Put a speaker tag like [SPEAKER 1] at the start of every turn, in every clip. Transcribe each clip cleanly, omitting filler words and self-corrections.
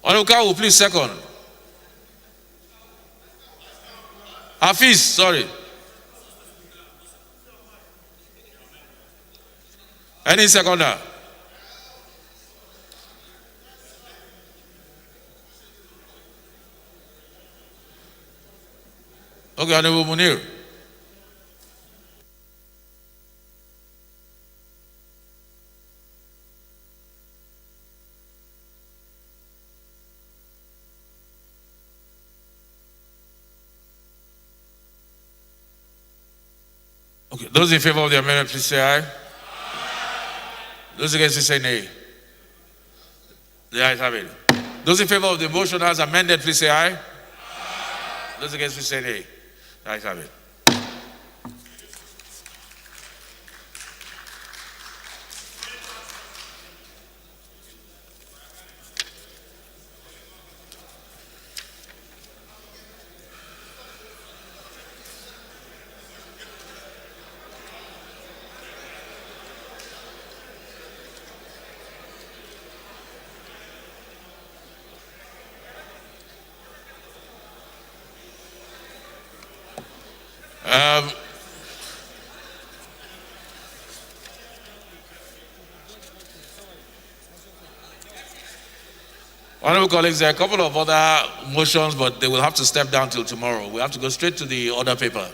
[SPEAKER 1] Honorable Kawu, please second. Hafiz, sorry. Any seconder? Okay, Honorable Munir. Okay, those in favor of the amendment, please say aye. Those against, please say nay. The ayes have it. Those in favor of the motion as amended, please say aye. Those against, please say nay. The ayes have it. Honorable colleagues, there are a couple of other motions, but they will have to step down till tomorrow. We have to go straight to the order paper.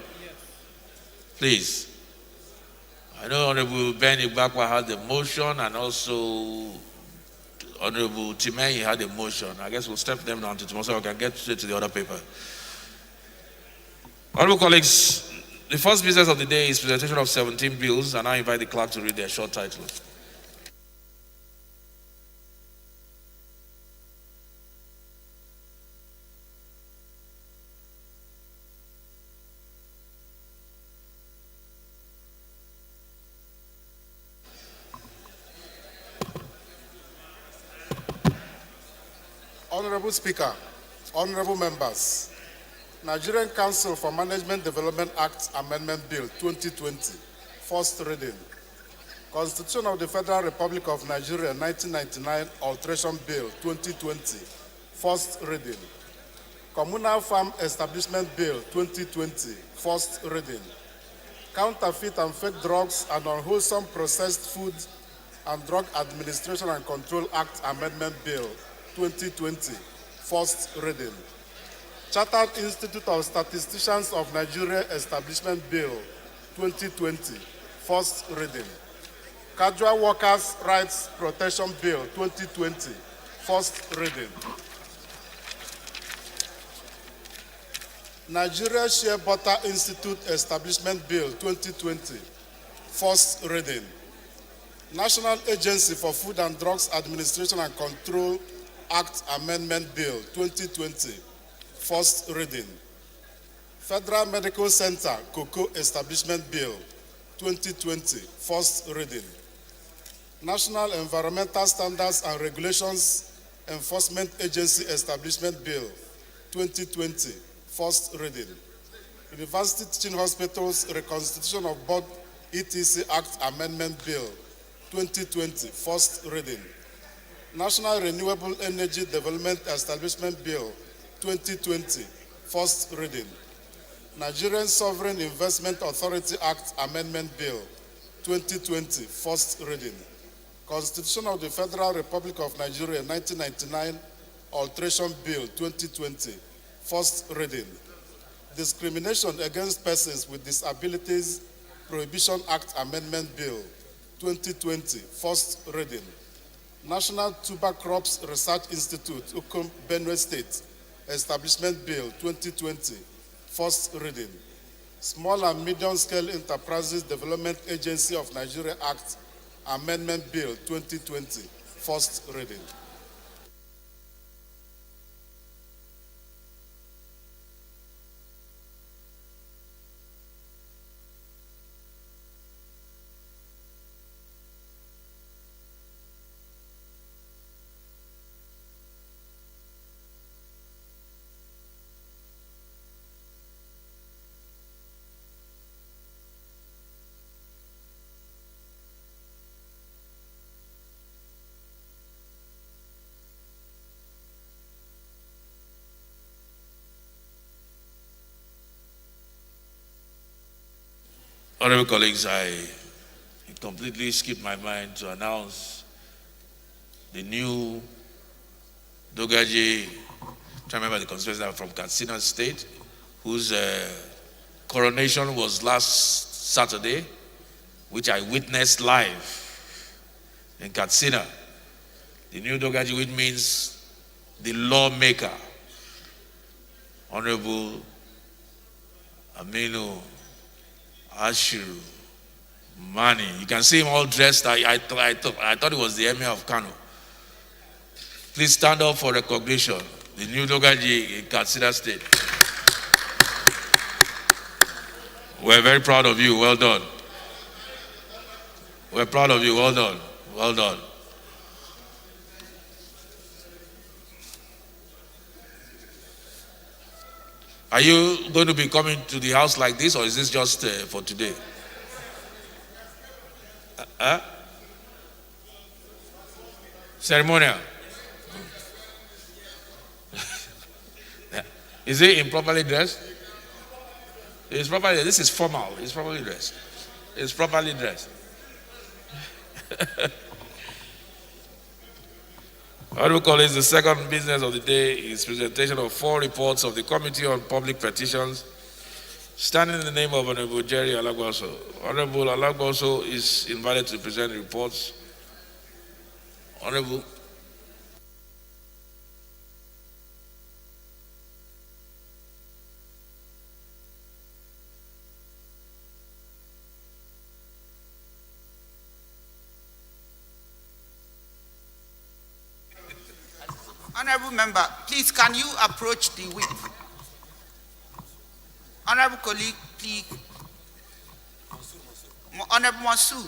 [SPEAKER 1] Please. I know Honorable Ben Igbakwa had the motion, and also Honorable Timei had a motion. I guess we'll step them down till tomorrow so we can get straight to the order paper. Honorable colleagues, the first business of the day is presentation of 17 bills, and I invite the clerk to read their short titles.
[SPEAKER 2] Honorable Speaker, honorable members, Nigerian Council for Management Development Act Amendment Bill 2020, first reading. Constitution of the Federal Republic of Nigeria 1999 Alteration Bill 2020, first reading. Communal Farm Establishment Bill 2020, first reading. Counterfeit and Fake Drugs and Unwholesome Processed Food and Drug Administration and Control Act Amendment Bill 2020, first reading. Chartered Institute of Statisticians of Nigeria Establishment Bill 2020, first reading. Casual Workers' Rights Protection Bill 2020, first reading. Nigeria Shea Butter Institute Establishment Bill 2020, first reading. National Agency for Food and Drugs Administration and Control Act Amendment Bill 2020, first reading. Federal Medical Center Cocoa Establishment Bill 2020, first reading. National Environmental Standards and Regulations Enforcement Agency Establishment Bill 2020, first reading. University Teaching Hospitals Reconstitution of Board ETC Act Amendment Bill 2020, first reading. National Renewable Energy Development Establishment Bill 2020, first reading. Nigerian Sovereign Investment Authority Act Amendment Bill 2020, first reading. Constitution of the Federal Republic of Nigeria 1999 Alteration Bill 2020, first reading. Discrimination Against Persons with Disabilities Prohibition Act Amendment Bill 2020, first reading. National Tuber Crops Research Institute, Ukom, Benue State, Establishment Bill 2020, first reading. Small and Medium-Scale Enterprises Development Agency of Nigeria Act Amendment Bill 2020, first reading.
[SPEAKER 1] Honorable colleagues, it completely skipped my mind to announce the new Dogaji, I remember the constituency from Katsina State, whose coronation was last Saturday, which I witnessed live in Katsina. The new Dogaji, which means the lawmaker, Honorable Aminu Ashiru Mani. You can see him all dressed. I thought it was the Emir of Kano. Please stand up for recognition. The new Dogaji in Katsina State. We're very proud of you. Well done. We're proud of you. Well done. Well done. Are you going to be coming to the house like this, or is this just for today? Ceremonial. Is he improperly dressed? It's properly. This is formal. It's properly dressed. It's properly dressed. Honorable colleagues, the second business of the day is presentation of 4 reports of the Committee on Public Petitions, standing in the name of Honorable Jerry Alagboso. Honorable Alagboso is invited to present the reports. Honorable.
[SPEAKER 3] Honorable member, please can you approach the whip? Honorable colleague, please. Honorable Monsoon.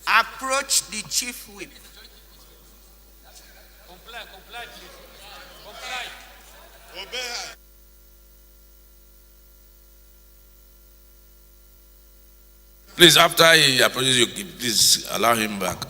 [SPEAKER 3] Approach the chief whip.
[SPEAKER 4] Comply, please. Comply.
[SPEAKER 2] Obey.
[SPEAKER 1] Please, after he approaches you, please allow him back.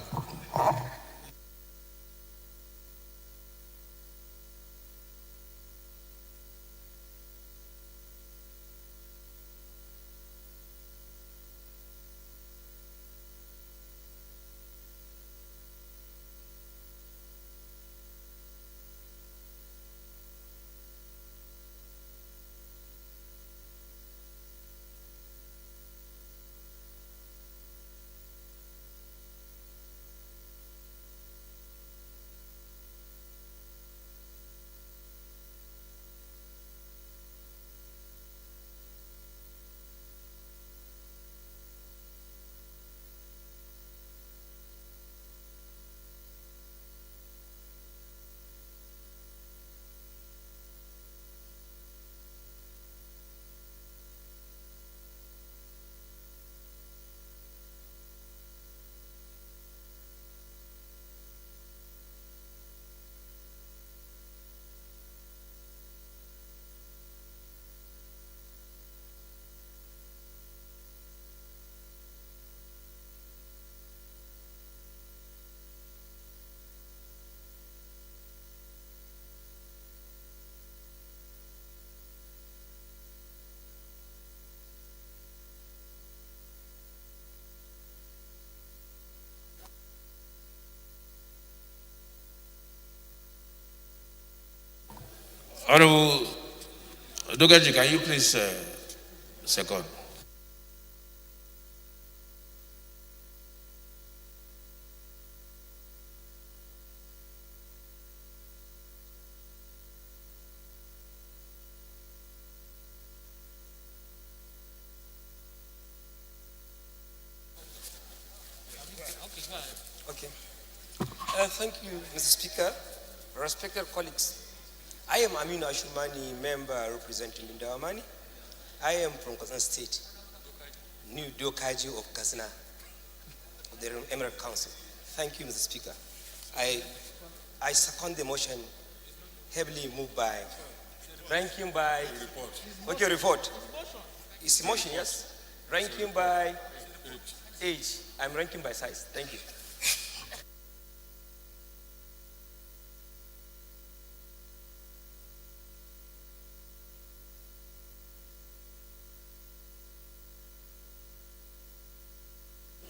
[SPEAKER 1] Honorable Dogaji, can you please second?
[SPEAKER 5] Okay. Thank you, Mr. Speaker. Respected colleagues, I am Aminu Ashumani, member representing Ndawamani. I am from Katsina State, New Dokaji of Katsina, of the Emirate Council. Thank you, Mr. Speaker. I second the motion heavily moved by, ranking by, okay, report. It's a motion, yes? Ranking by age. I'm ranking by size. Thank you.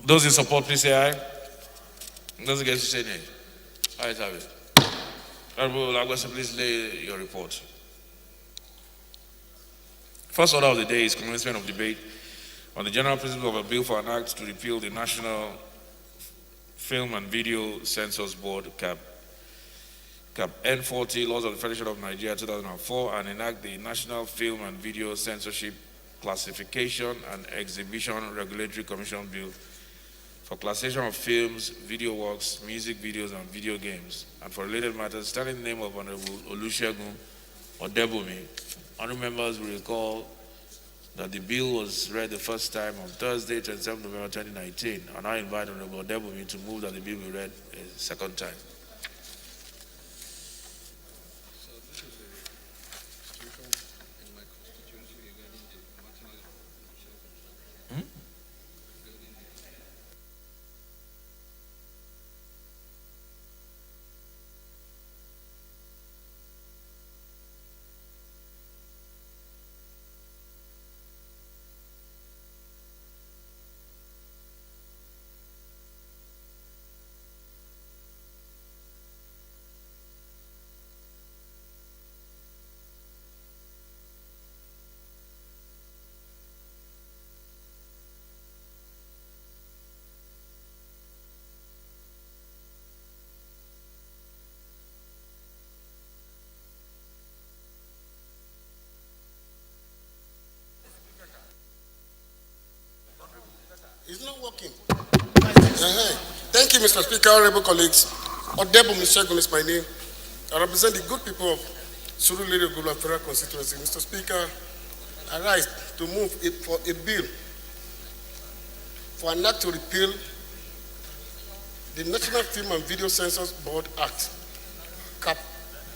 [SPEAKER 1] Those in support, please say aye. Those against, say nay. Ayes have it. Honorable Lagos, please lay your report. First order of the day is commencement of debate on the general principle of a bill for an act to repeal the National Film and Video Censors Board (CAB N40) laws of the Federation of Nigeria 2004 and enact the National Film and Video Censorship Classification and Exhibition Regulatory Commission Bill for classification of films, video works, music videos, and video games, and for related matters, standing in the name of Honorable Olusegun Odebumi. Honorable members will recall that the bill was read the first time on Thursday, 27 November 2019, and I invite Honorable Odebumi to move that the bill be read a second time.
[SPEAKER 2] It's not working. Thank you, Mr. Speaker, honorable colleagues. Odebumi Segun is my name. I represent the good people of Surulere Ogulu Federal Constituency. Mr. Speaker, I rise to move for a bill for an act to repeal the National Film and Video Censors Board Act, CAP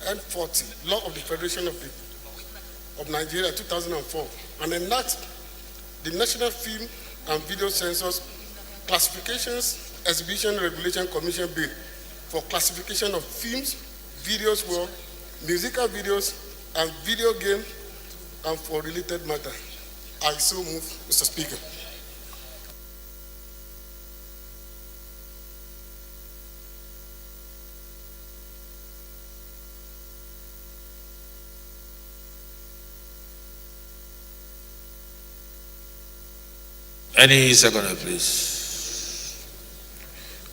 [SPEAKER 2] N40, Law of the Federation of Nigeria 2004, and enact the National Film and Video Censors Classifications Exhibition Regulation Commission Bill for classification of films, videos, work, musical videos, and video games, and for related matter. I so move, Mr. Speaker.
[SPEAKER 1] Any seconder, please.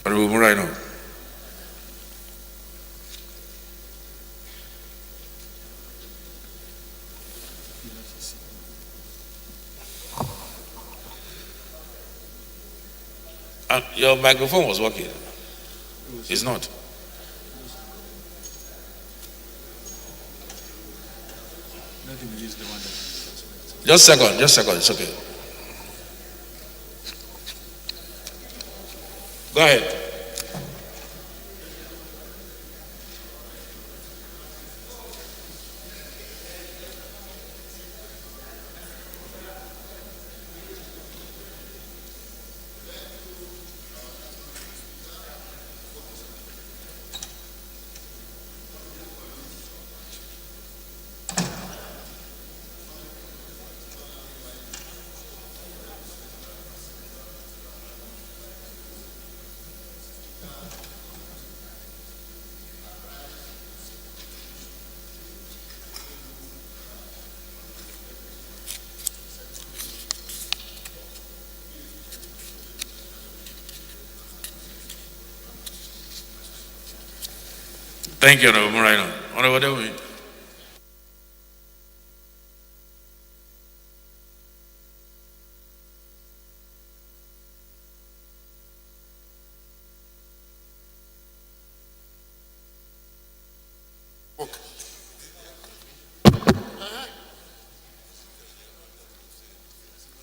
[SPEAKER 1] Honorable Muraino. Your microphone was working. It's not. Just a second, it's okay. Go ahead. Thank you, Honorable Moreno. Honorable Dewi.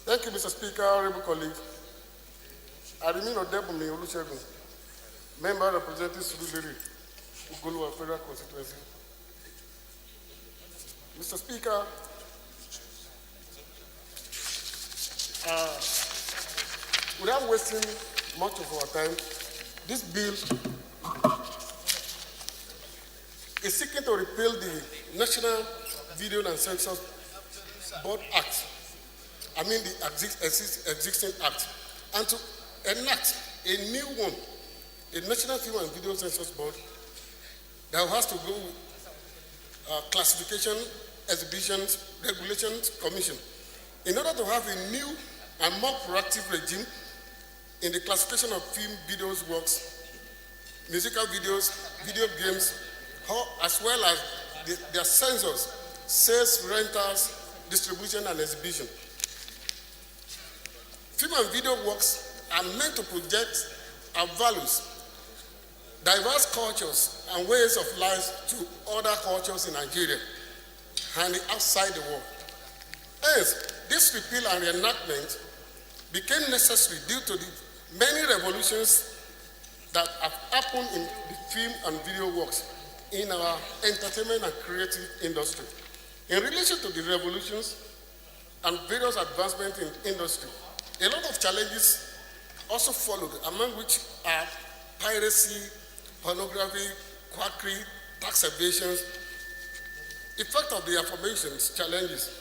[SPEAKER 2] Thank you, Mr. Speaker, honorable colleagues. I remain Odebumi Olusegun, member representing Surulere Ogulu Federal Constituency. Mr. Speaker, without wasting much of our time, this bill is seeking to repeal the National Video and Censors Board Act. I mean the existing act, and to enact a new one, a National Film and Video Census Board that has to go with Classification, Exhibitions, Regulations Commission, in order to have a new and more proactive regime in the classification of film, videos, works, musical videos, video games, as well as their censors, sales, rentals, distribution, and exhibition. Film and video works are meant to project our values, diverse cultures, and ways of life to other cultures in Nigeria and outside the world. Hence, this repeal and reenactment became necessary due to the many revolutions that have happened in the film and video works in our entertainment and creative industry. In relation to the revolutions and various advancements in industry, a lot of challenges also followed, among which are piracy, pornography, quackery, tax evasions, effect of the aforementioned challenges,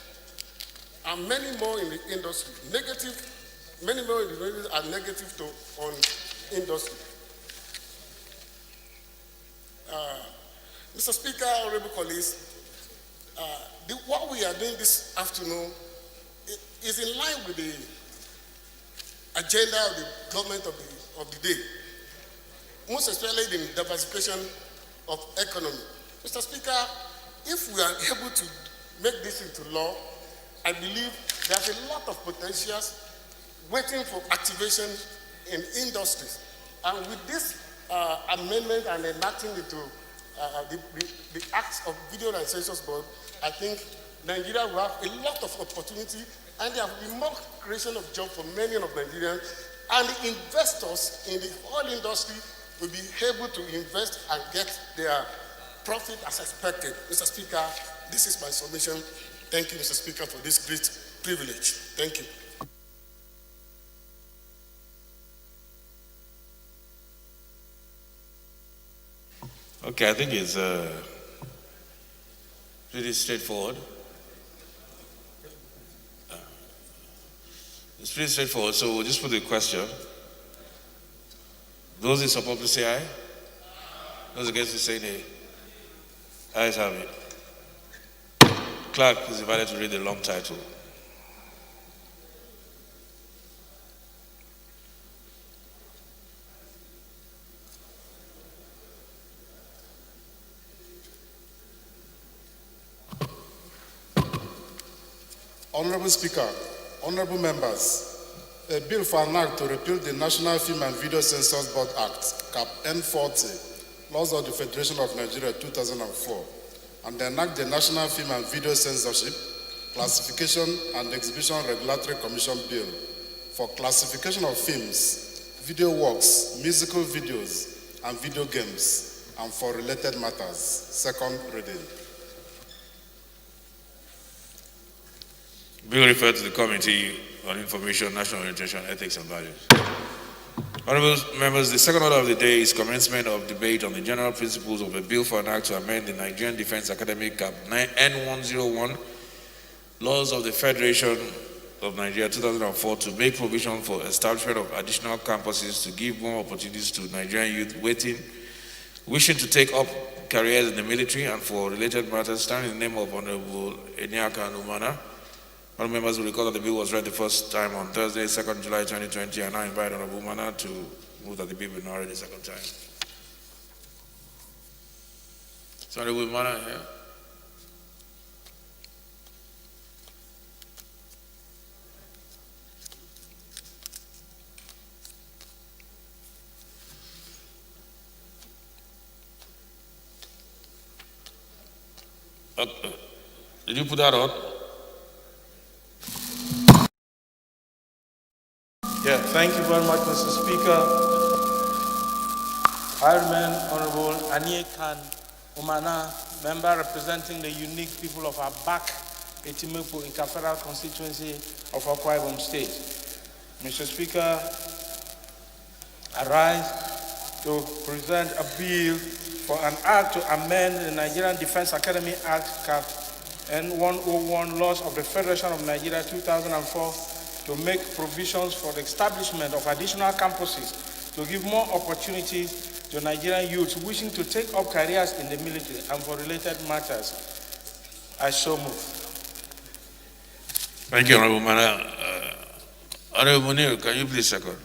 [SPEAKER 2] and many more in the industry. Many more individuals are negative on industry. Mr. Speaker, honorable colleagues, what we are doing this afternoon is in line with the agenda of the government of the day, most especially the diversification of economy. Mr. Speaker, if we are able to make this into law, I believe there's a lot of potentials waiting for activation in industries. And with this amendment and enacting into the Acts of Video and Census Board, I think Nigeria will have a lot of opportunity, and there will be more creation of jobs for many of Nigerians, and the investors in the oil industry will be able to invest and get their profit as expected. Mr. Speaker, this is my submission. Thank you, Mr. Speaker, for this great privilege. Thank you.
[SPEAKER 1] Okay, I think it's pretty straightforward. It's pretty straightforward, so we'll just put the question. Those in support, please say aye. Those against, please say nay. Ayes have it. Clerk is invited to read the long title.
[SPEAKER 2] Honorable Speaker, honorable members, a bill for an act to repeal the National Film and Video Census Board Act, Cap N40, Laws of the Federation of Nigeria 2004, and enact the National Film and Video Censorship, Classification and Exhibition Regulatory Commission Bill for classification of films, video works, musical videos, and video games, and for related matters. Second reading.
[SPEAKER 1] Bill referred to the Committee on Information, National Orientation, Ethics and Values. Honorable members, the second order of the day is commencement of debate on the general principles of a bill for an act to amend the Nigerian Defense Academy Cap N101, Laws of the Federation of Nigeria 2004 to make provision for establishment of additional campuses to give more opportunities to Nigerian youth wishing to take up careers in the military and for related matters, standing in the name of Honorable Eniaka Numana. All members will recall that the bill was read the first time on Thursday, 2nd July 2020, and I invite Honorable Mana to move that the bill be not read the second time. So Honorable Mana here. Did you put that on?
[SPEAKER 6] Yeah, thank you very much, Mr. Speaker. I remain Honorable Aniyekan Umana, member representing the unique people of Abak, Etimepo, Ika Federal Constituency of Akwa Ibom State. Mr. Speaker, I rise to present a bill for an act to amend the Nigerian Defense Academy Act, Cap N101, Laws of the Federation of Nigeria 2004, to make provisions for the establishment of additional campuses to give more opportunities to Nigerian youths wishing to take up careers in the military and for related matters. I so move.
[SPEAKER 1] Thank you, Honorable Mana. Honorable Munir, can you please second?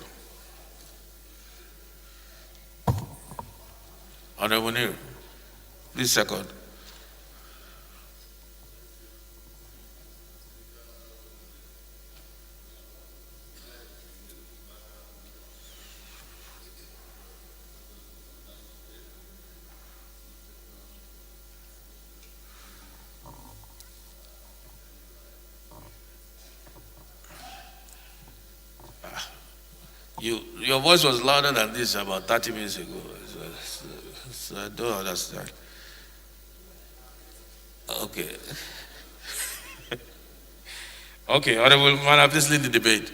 [SPEAKER 1] Honorable Munir, please second. Your voice was louder than this about 30 minutes ago. So I don't understand. Okay. Okay, Honorable Mana, please lead the debate.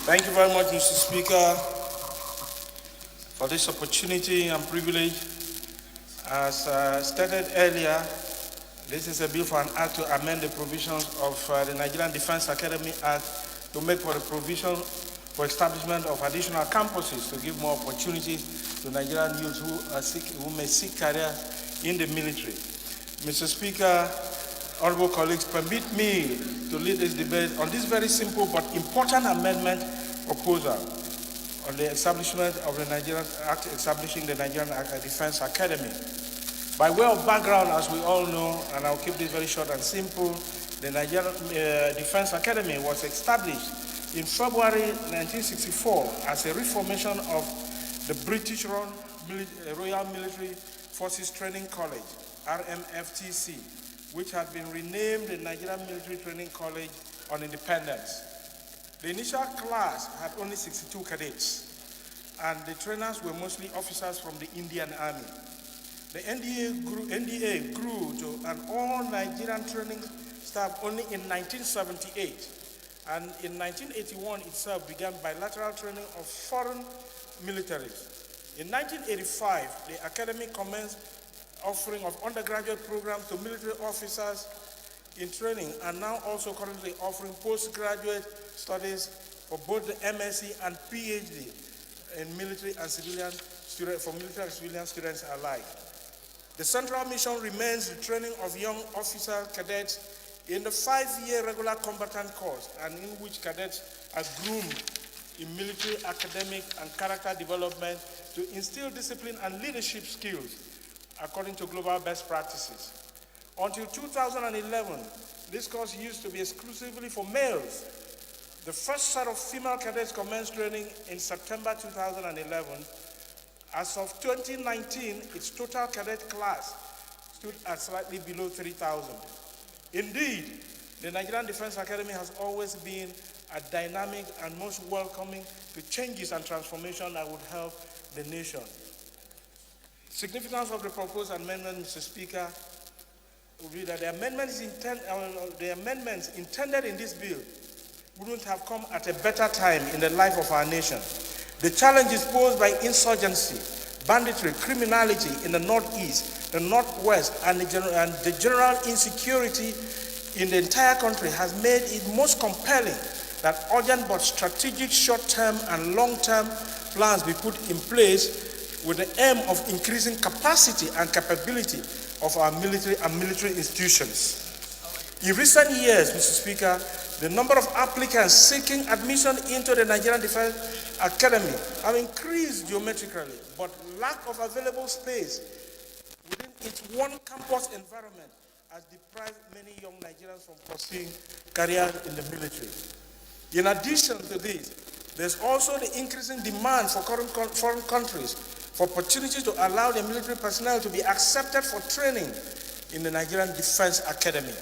[SPEAKER 6] Thank you very much, Mr. Speaker, for this opportunity and privilege. As stated earlier, this is a bill for an act to amend the provisions of the Nigerian Defense Academy Act to make for the provision for establishment of additional campuses to give more opportunities to Nigerian youths who may seek career in the military. Mr. Speaker, honorable colleagues, permit me to lead this debate on this very simple but important amendment proposal on the establishment of the Nigerian Act establishing the Nigerian Defense Academy. By way of background, as we all know, and I'll keep this very short and simple, the Nigerian Defense Academy was established in February 1964 as a reformation of the British Royal Military Forces Training College, RMFTC, which had been renamed the Nigerian Military Training College on independence. The initial class had only 62 cadets, and the trainers were mostly officers from the Indian Army. The NDA grew to an all-Nigerian training staff only in 1978, and in 1981 itself began bilateral training of foreign militaries. In 1985, the Academy commenced offering of undergraduate programs to military officers in training, and now also currently offering postgraduate studies for both the MSc and PhD in military and civilian students, for military and civilian students alike. The central mission remains the training of young officer cadets in the 5-year regular combatant course, and in which cadets are groomed in military, academic, and character development to instill discipline and leadership skills according to global best practices. Until 2011, this course used to be exclusively for males. The first set of female cadets commenced training in September 2011. As of 2019, its total cadet class stood at slightly below 3,000. Indeed, the Nigerian Defense Academy has always been a dynamic and most welcoming to changes and transformation that would help the nation. Significance of the proposed amendment, Mr. Speaker, would be that the amendments intended in this bill wouldn't have come at a better time in the life of our nation. The challenges posed by insurgency, banditry, criminality in the Northeast, the Northwest, and the general insecurity in the entire country has made it most compelling that urgent but strategic short-term and long-term plans be put in place with the aim of increasing capacity and capability of our military and military institutions. In recent years, Mr. Speaker, the number of applicants seeking admission into the Nigerian Defense Academy have increased geometrically, but lack of available space within its one campus environment has deprived many young Nigerians from pursuing careers in the military. In addition to this, there's also the increasing demand for foreign countries for opportunities to allow the military personnel to be accepted for training in the Nigerian Defense Academy.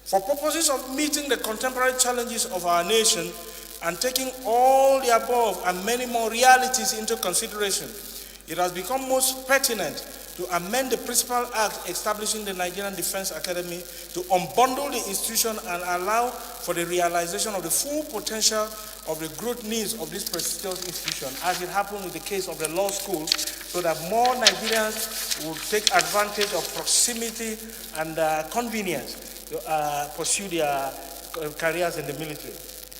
[SPEAKER 6] For purposes of meeting the contemporary challenges of our nation and taking all the above and many more realities into consideration, it has become most pertinent to amend the Principal Act establishing the Nigerian Defense Academy, to unbundle the institution and allow for the realization of the full potential of the growth needs of this prestigious institution, as it happened with the case of the law school, so that more Nigerians would take advantage of proximity and convenience to pursue their careers in the military.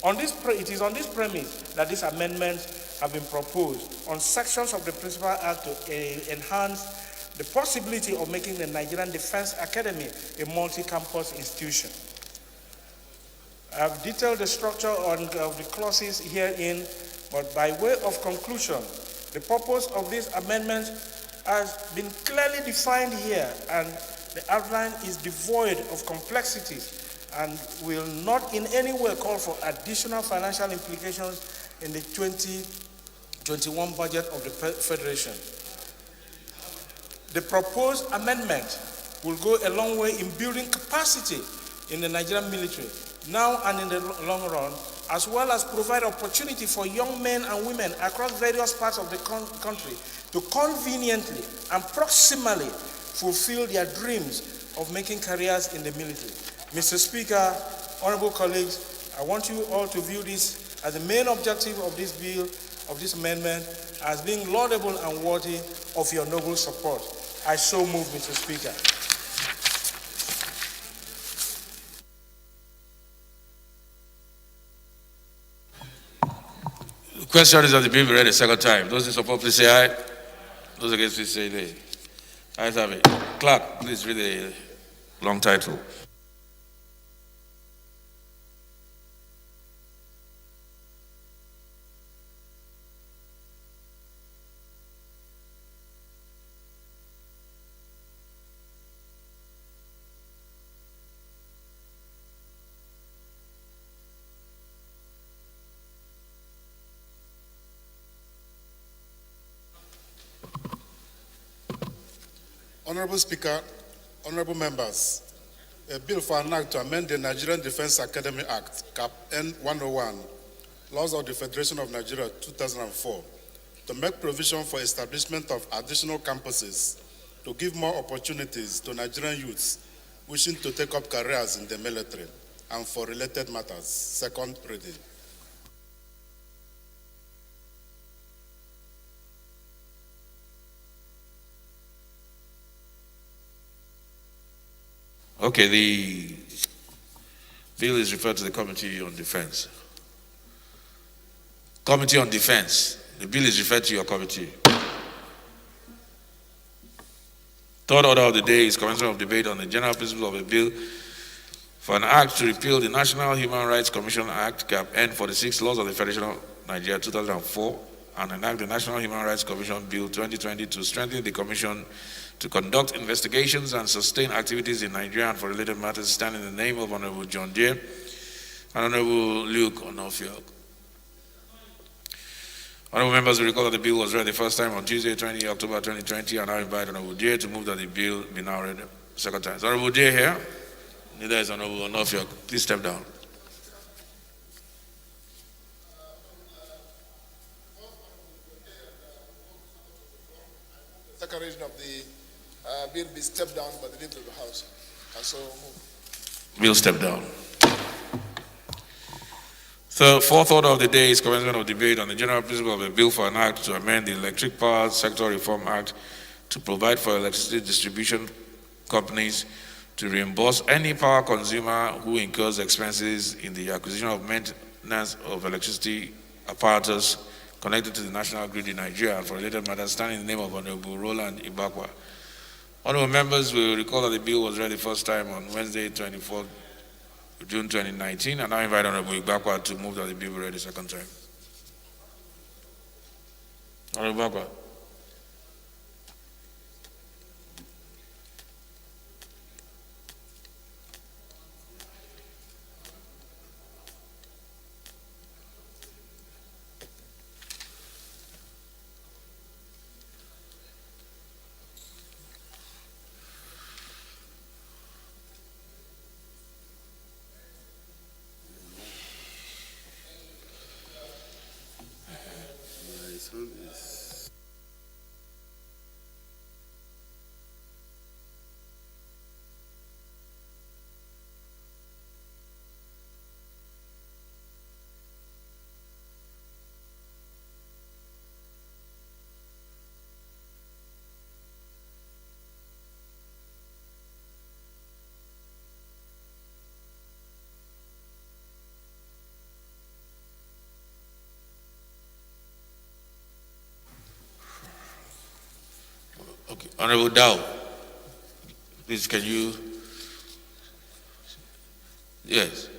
[SPEAKER 6] It is on this premise that these amendments have been proposed on sections of the Principal Act to enhance the possibility of making the Nigerian Defense Academy a multi-campus institution. I've detailed the structure of the clauses herein, but by way of conclusion, the purpose of these amendments has been clearly defined here, and the outline is devoid of complexities and will not in any way call for additional financial implications in the 2021 budget of the Federation. The proposed amendment will go a long way in building capacity in the Nigerian military, now and in the long run, as well as provide opportunity for young men and women across various parts of the country to conveniently and proximally fulfill their dreams of making careers in the military. Mr. Speaker, honorable colleagues, I want you all to view this as the main objective of this bill, of this amendment, as being laudable and worthy of your noble support. I so move, Mr. Speaker.
[SPEAKER 1] The question is that the bill be read a second time. Those in support, please say aye. Those against, please say nay. Ayes have it. Clerk, please read the long title.
[SPEAKER 2] Honorable Speaker, honorable members, a bill for an act to amend the Nigerian Defense Academy Act, Cap N 101, Laws of the Federation of Nigeria 2004, to make provision for establishment of additional campuses to give more opportunities to Nigerian youths wishing to take up careers in the military and for related matters. Second reading.
[SPEAKER 1] Okay, the bill is referred to the Committee on Defense. Committee on Defense. The bill is referred to your committee. Third order of the day is commencement of debate on the general principle of a bill for an act to repeal the National Human Rights Commission Act, Cap N 46, Laws of the Federation of Nigeria 2004, and enact the National Human Rights Commission Bill 2020 to strengthen the Commission to conduct investigations and sustain activities in Nigeria and for related matters, stand in the name of Honorable John Deere and Honorable Luke Onofiok. Honorable members will recall that the bill was read the first time on Tuesday, 20 October 2020, and I invite Honorable Deere to move that the bill be now read a second time. Is Honorable Deere here? Neither is Honorable Onofiok. Please step down.
[SPEAKER 7] Second reading of the bill be stepped down by the leader of the House. And so move.
[SPEAKER 1] Bill step down. So, fourth order of the day is commencement of debate on the general principle of a bill for an act to amend the Electric Power Sector Reform Act to provide for electricity distribution companies to reimburse any power consumer who incurs expenses in the acquisition of maintenance of electricity apparatus connected to the national grid in Nigeria and for related matters, standing in the name of Honorable Roland Ibakwa. Honorable members will recall that the bill was read the first time on Wednesday, 24th June 2019, and I invite Honorable Ibakwa to move that the bill be read the second time. Honorable Ibakwa.
[SPEAKER 7] My son is
[SPEAKER 1] Okay. Honorable Dow, please can you? Yes.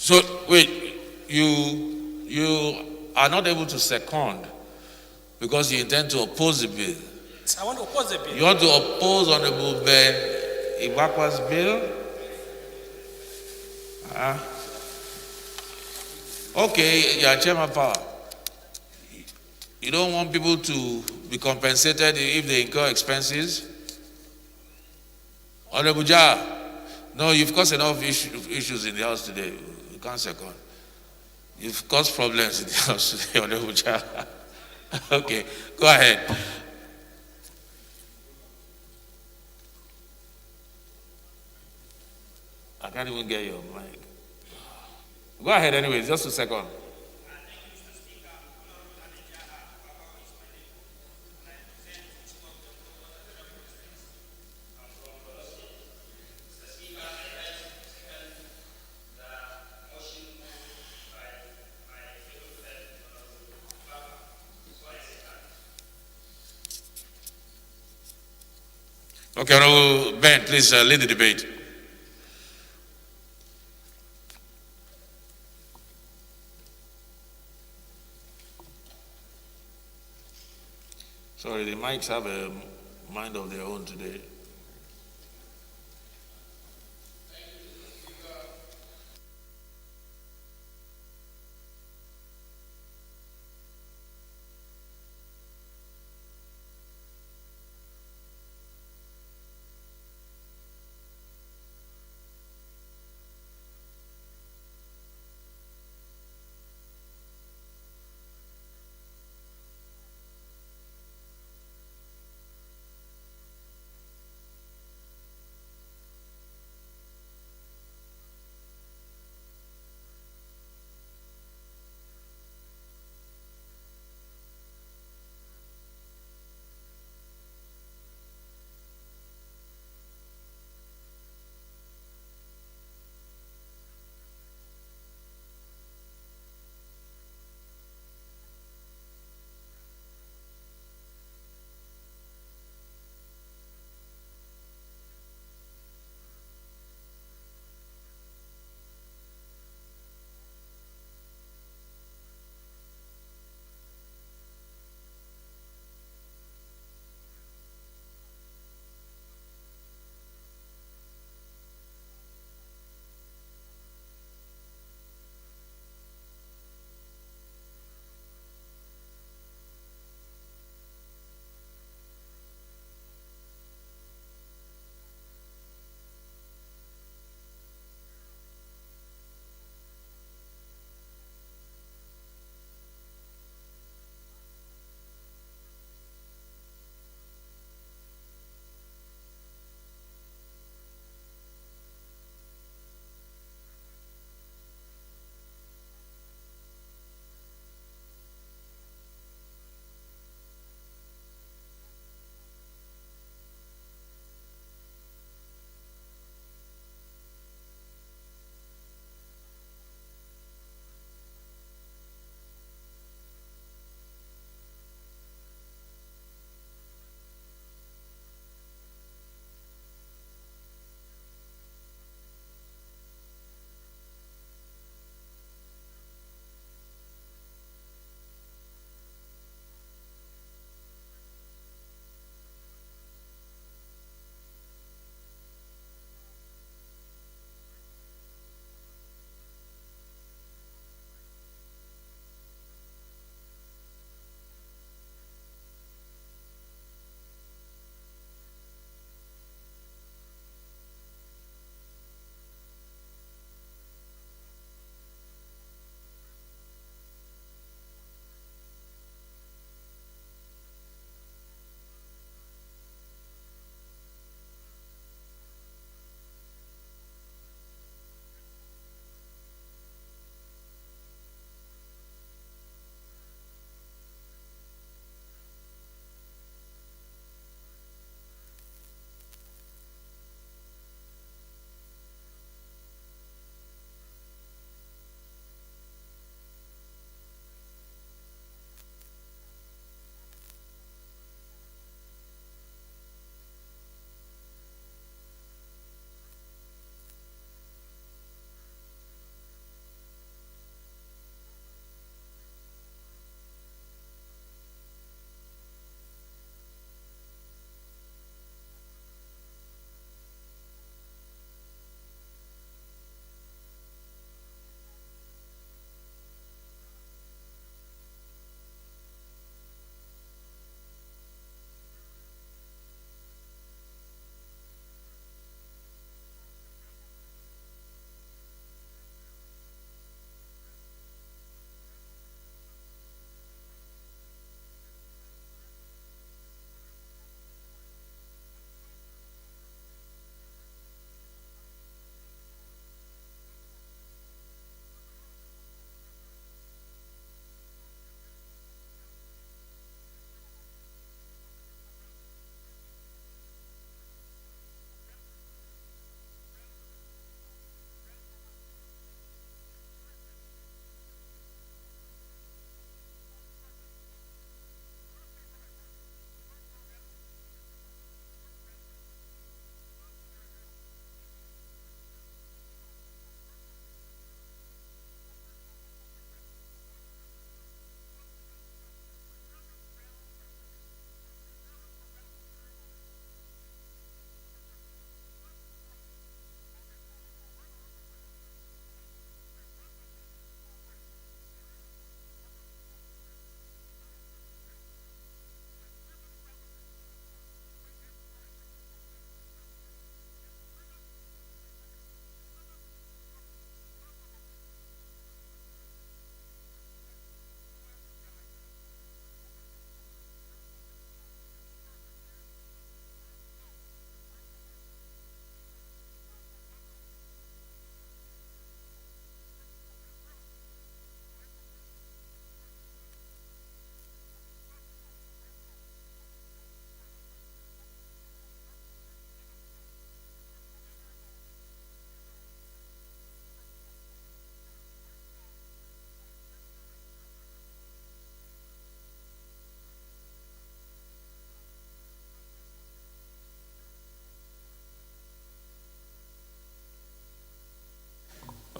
[SPEAKER 1] So wait, you are not able to second because you intend to oppose the bill.
[SPEAKER 5] I want to oppose the bill.
[SPEAKER 1] You want to oppose Honorable Ben Ibakwa's bill? Okay, you are chairman power. You don't want people to be compensated if they incur expenses? Honorable Jah, no, you've caused enough issues in the house today. You can't second. You've caused problems in the house today, Honorable Jah. Okay, go ahead. I can't even get your mic. Go ahead anyways, just a second. Okay, Honorable Ben, please lead the debate. Sorry, the mics have a mind of their own today.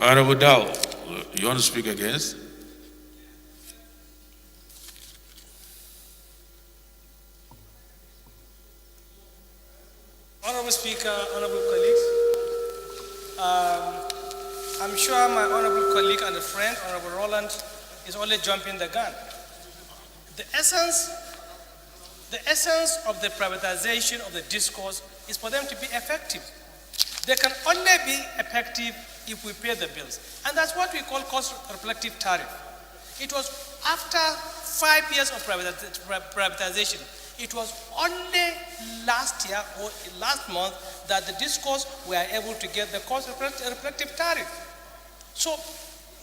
[SPEAKER 1] Honorable Dow, you want to speak against?
[SPEAKER 8] Honorable Speaker, honorable colleagues, I'm sure my honorable colleague and a friend, Honorable Roland, is only jumping the gun. The essence of the privatization of the discourse is for them to be effective. They can only be effective if we pay the bills. And that's what we call cost-reflective tariff. It was after 5 years of privatization, it was only last year or last month that the discourse were able to get the cost-reflective tariff. So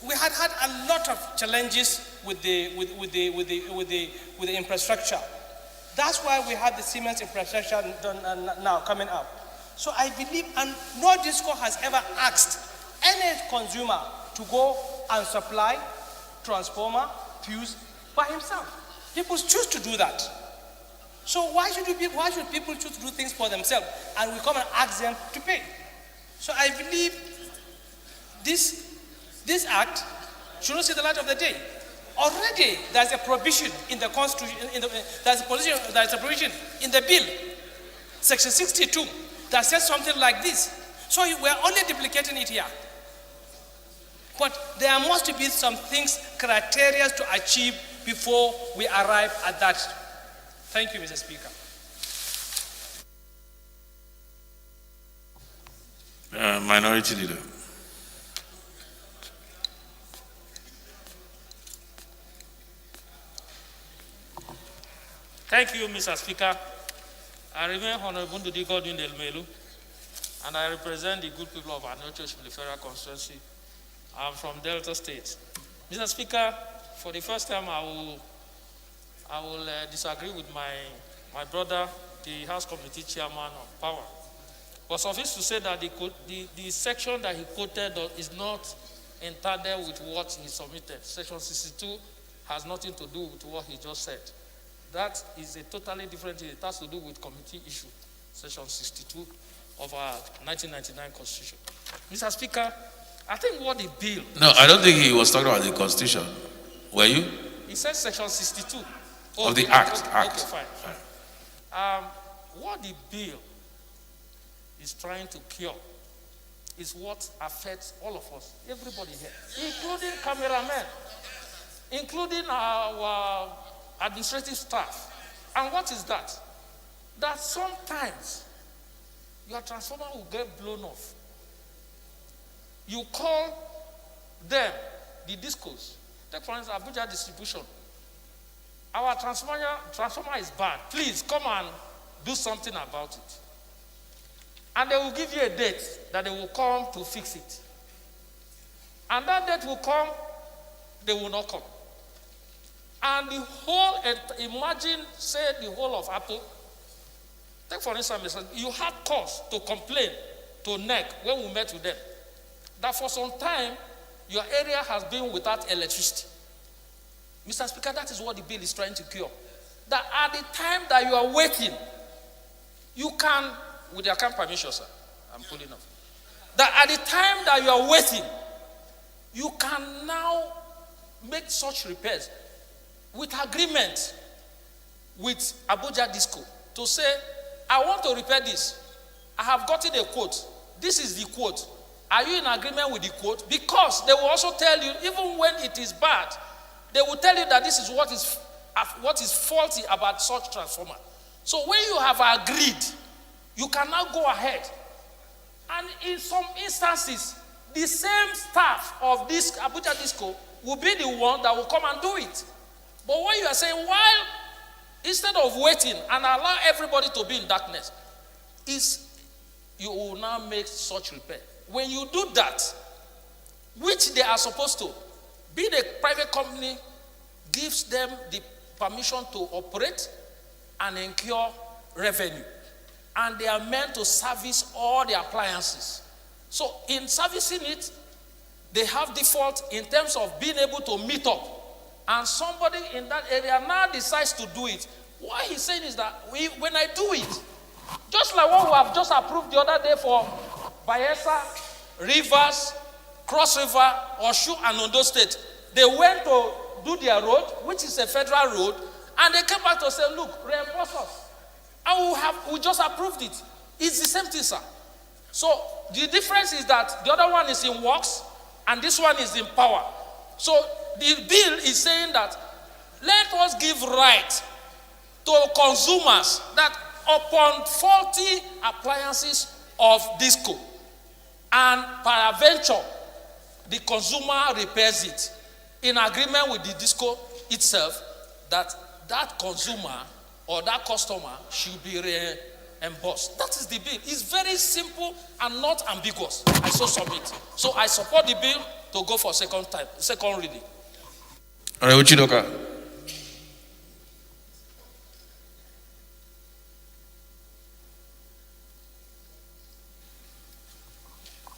[SPEAKER 8] we had a lot of challenges with the infrastructure. That's why we had the Siemens infrastructure now coming up. So I believe, and no disco has ever asked any consumer to go and supply transformer, fuse by himself. People choose to do that. So why should people choose to do things for themselves and we come and ask them to pay? So I believe this act should not see the light of the day. Already there's a provision in the Constitution, there's a provision in the bill, Section 62, that says something like this. So we're only duplicating it here. But there must be some things, criteria to achieve before we arrive at that. Thank you, Mr. Speaker.
[SPEAKER 1] Minority Leader.
[SPEAKER 6] Thank you, Mr. Speaker. I remain Honorable Ndudi Godwin Delmelu, and I represent the good people of Anocho Federal Constituency. I'm from Delta State. Mr. Speaker, for the first time, I will disagree with my brother, the House Committee Chairman of Power. But suffice to say that the section that he quoted is not entirely with what he submitted. Section 62 has nothing to do with what he just said. That is a totally different thing. It has to do with committee issue, Section 62 of our 1999 Constitution. Mr. Speaker, I think what the bill...
[SPEAKER 1] No, I don't think he was talking about the Constitution. Were you?
[SPEAKER 6] He said Section 62.
[SPEAKER 1] Of the Act.
[SPEAKER 6] Okay, fine. What the bill is trying to cure is what affects all of us, everybody here, including cameramen, including our administrative staff. And what is that? That sometimes your transformer will get blown off. You call them, the discos. Take for instance, Abuja Distribution. Our transformer is bad. Please come and do something about it. And they will give you a date that they will come to fix it. And that date will come, they will not come. And the whole, imagine, say the whole of Apple. Take for instance, you had cause to complain to NEC when we met with them that for some time your area has been without electricity. Mr. Speaker, that is what the bill is trying to cure. That at the time that you are waiting, you can, with your kind permission, sir, I'm pulling up. That at the time that you are waiting, you can now make such repairs with agreement with Abuja Disco to say, I want to repair this. I have gotten a quote. This is the quote. Are you in agreement with the quote? Because they will also tell you, even when it is bad, they will tell you that this is what is faulty about such transformer. So when you have agreed, you can now go ahead. And in some instances, the same staff of this Abuja Disco will be the one that will come and do it. But when you are saying, while instead of waiting and allow everybody to be in darkness, you will now make such repair. When you do that, which they are supposed to, being a private company gives them the permission to operate and incur revenue. And they are meant to service all the appliances. So in servicing it, they have default in terms of being able to meet up. And somebody in that area now decides to do it. What he's saying is that when I do it, just like what we have just approved the other day for Bayelsa, Rivers, Cross River, Oshu, and Ondo State. They went to do their road, which is a federal road, and they came back to say, look, reimburse us. And we just approved it. It's the same thing, sir. So the difference is that the other one is in works, and this one is in power. So the bill is saying that let us give right to consumers that upon faulty appliances of disco and peradventure the consumer repairs it in agreement with the disco itself, that consumer or that customer should be reimbursed. That is the bill. It's very simple and not ambiguous. I so submit. So I support the bill to go for second reading.
[SPEAKER 1] Honorable Chidoka.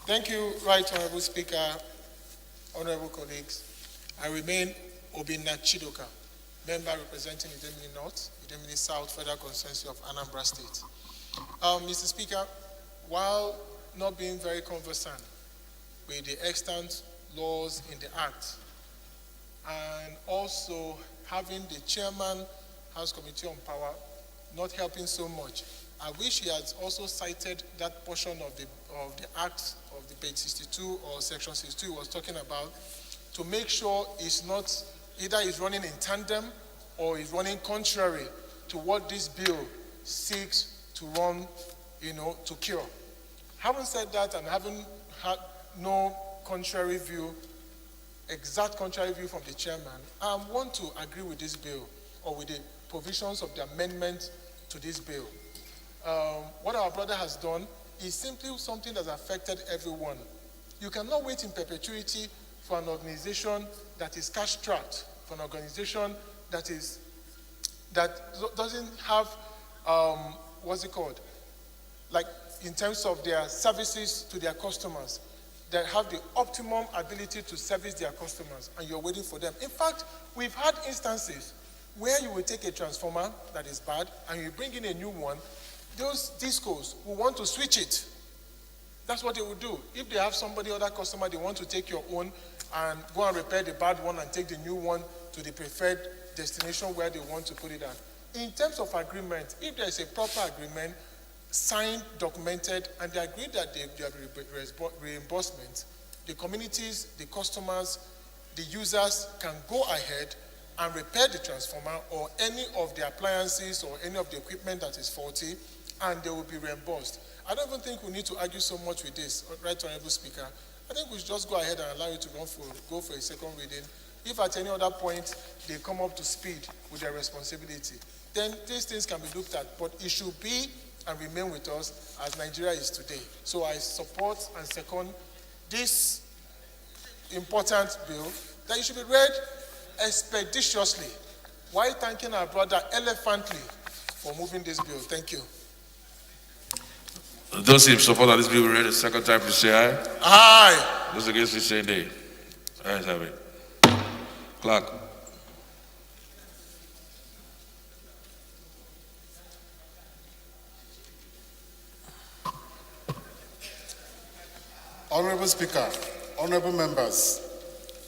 [SPEAKER 9] Thank you, Right Honorable Speaker, honorable colleagues. I remain Obinna Chidoka, member representing Idemili North, Idemili South Federal Constituency of Anambra State. Mr. Speaker, while not being very conversant with the extant laws in the Act, and also having the Chairman House Committee on Power not helping so much, I wish he had also cited that portion of the Act of the page 62 or section 62 he was talking about, to make sure it's not either is running in tandem or is running contrary to what this bill seeks to run, to cure. Having said that, and having had no contrary view, exact contrary view from the chairman, I want to agree with this bill or with the provisions of the amendment to this bill. What our brother has done is simply something that's affected everyone. You cannot wait in perpetuity for an organization that is cash-strapped, for an organization that doesn't have, like in terms of their services to their customers, that have the optimum ability to service their customers, and you're waiting for them. In fact, we've had instances where you will take a transformer that is bad and you bring in a new one. Those discos will want to switch it. That's what they will do. If they have other customer, they want to take your own and go and repair the bad one and take the new one to the preferred destination where they want to put it at. In terms of agreement, if there is a proper agreement, signed, documented, and they agree that they have reimbursement, the communities, the customers, the users can go ahead and repair the transformer or any of the appliances or any of the equipment that is faulty, and they will be reimbursed. I don't even think we need to argue so much with this, Right Honorable Speaker. I think we should just go ahead and allow you to go for a second reading. If at any other point they come up to speed with their responsibility, then these things can be looked at, but it should be and remain with us as Nigeria is today. So I support and second this important bill, that it should be read expeditiously, while thanking our brother elephantly for moving this bill. Thank you.
[SPEAKER 1] Those in support of this bill will read a second time, please say aye.
[SPEAKER 9] Aye.
[SPEAKER 1] Those against, please say nay. Ayes have it. Clerk.
[SPEAKER 2] Honorable Speaker, honorable members,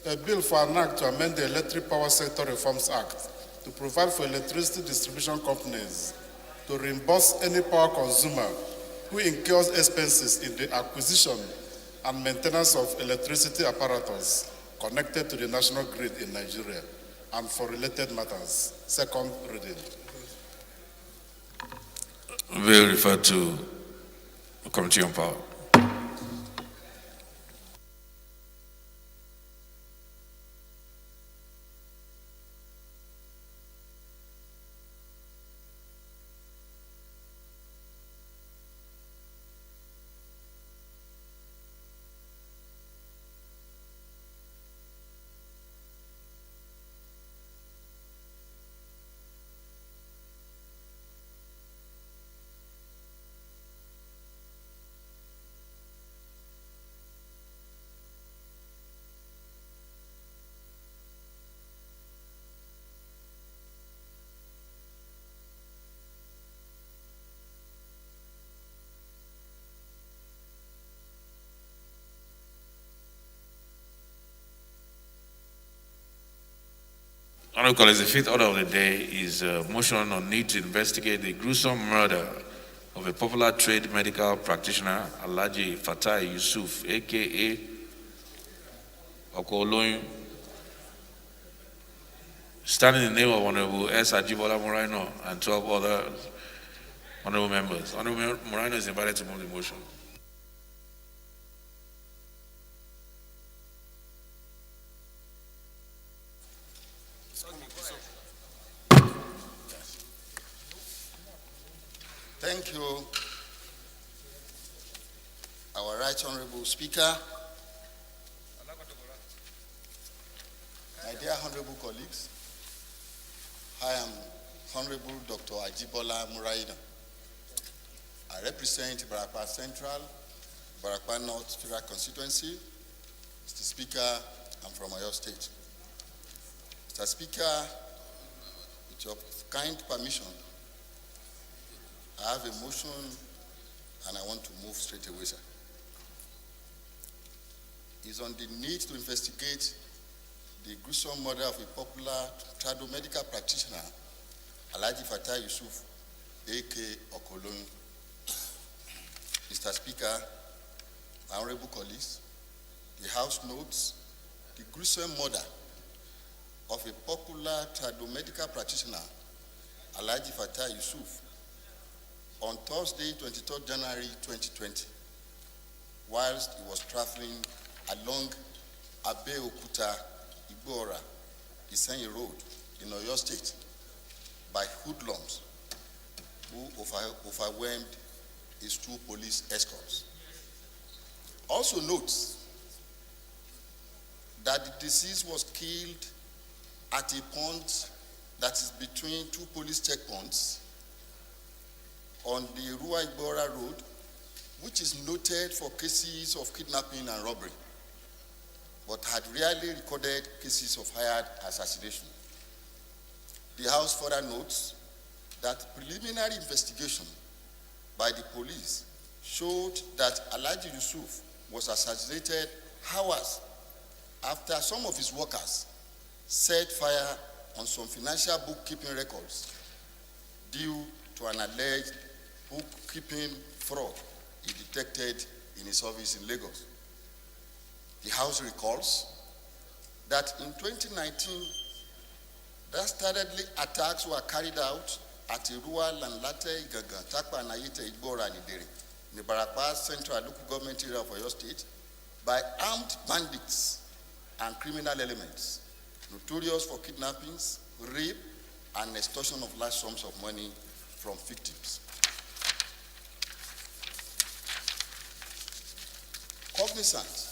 [SPEAKER 2] a bill for an act to amend the Electric Power Sector Reforms Act to provide for electricity distribution companies to reimburse any power consumer who incurs expenses in the acquisition and maintenance of electricity apparatus connected to the national grid in Nigeria and for related matters. Second reading.
[SPEAKER 1] Bill referred to the Committee on Power. Honorable colleagues, the fifth order of the day is a motion on need to investigate the gruesome murder of a popular trade medical practitioner, Alhaji Fatai Yusuf, aka Okoloyun, standing in the name of Honorable S. Ajibola Moreno and 12 other honorable members. Honorable Moreno is invited to move the motion.
[SPEAKER 10] Thank you, our Right Honorable Speaker, my dear honorable colleagues. I am Honorable Dr. Ajibola Muraina. I represent Barakwa Central, Barakwa North Federal Constituency. Mr. Speaker, I'm from Oyo State. Mr. Speaker, with your kind permission, I have a motion and I want to move straight away, sir. It's on the need to investigate the gruesome murder of a popular tradomedical practitioner, Alhaji Fatai Yusuf, a.k.a. Okoloyun. Mr. Speaker, my honorable colleagues, the House notes the gruesome murder of a popular tradomedical practitioner, Alhaji Fatai Yusuf, on Thursday, 23rd January 2020, whilst he was traveling along Abeokuta Igbora, Isenyi Road in Oyo State by hoodlums who overwhelmed his two police escorts. Also notes that the deceased was killed at a point that is between two police checkpoints on the Rua Igbora Road, which is noted for cases of kidnapping and robbery, but had rarely recorded cases of hired assassination. The House further notes that preliminary investigation by the police showed that Alhaji Yusuf was assassinated hours after some of his workers set fire on some financial bookkeeping records due to an alleged bookkeeping fraud he detected in his office in Lagos. The House recalls that in 2019, dastardly attacks were carried out at Irua, Lanlate, Igaga, Takpa, Nayite, Igbora, and Idere, in the Barakwa Central Local Government area of Oyo State, by armed bandits and criminal elements, notorious for kidnappings, rape, and extortion of large sums of money from victims. Cognizant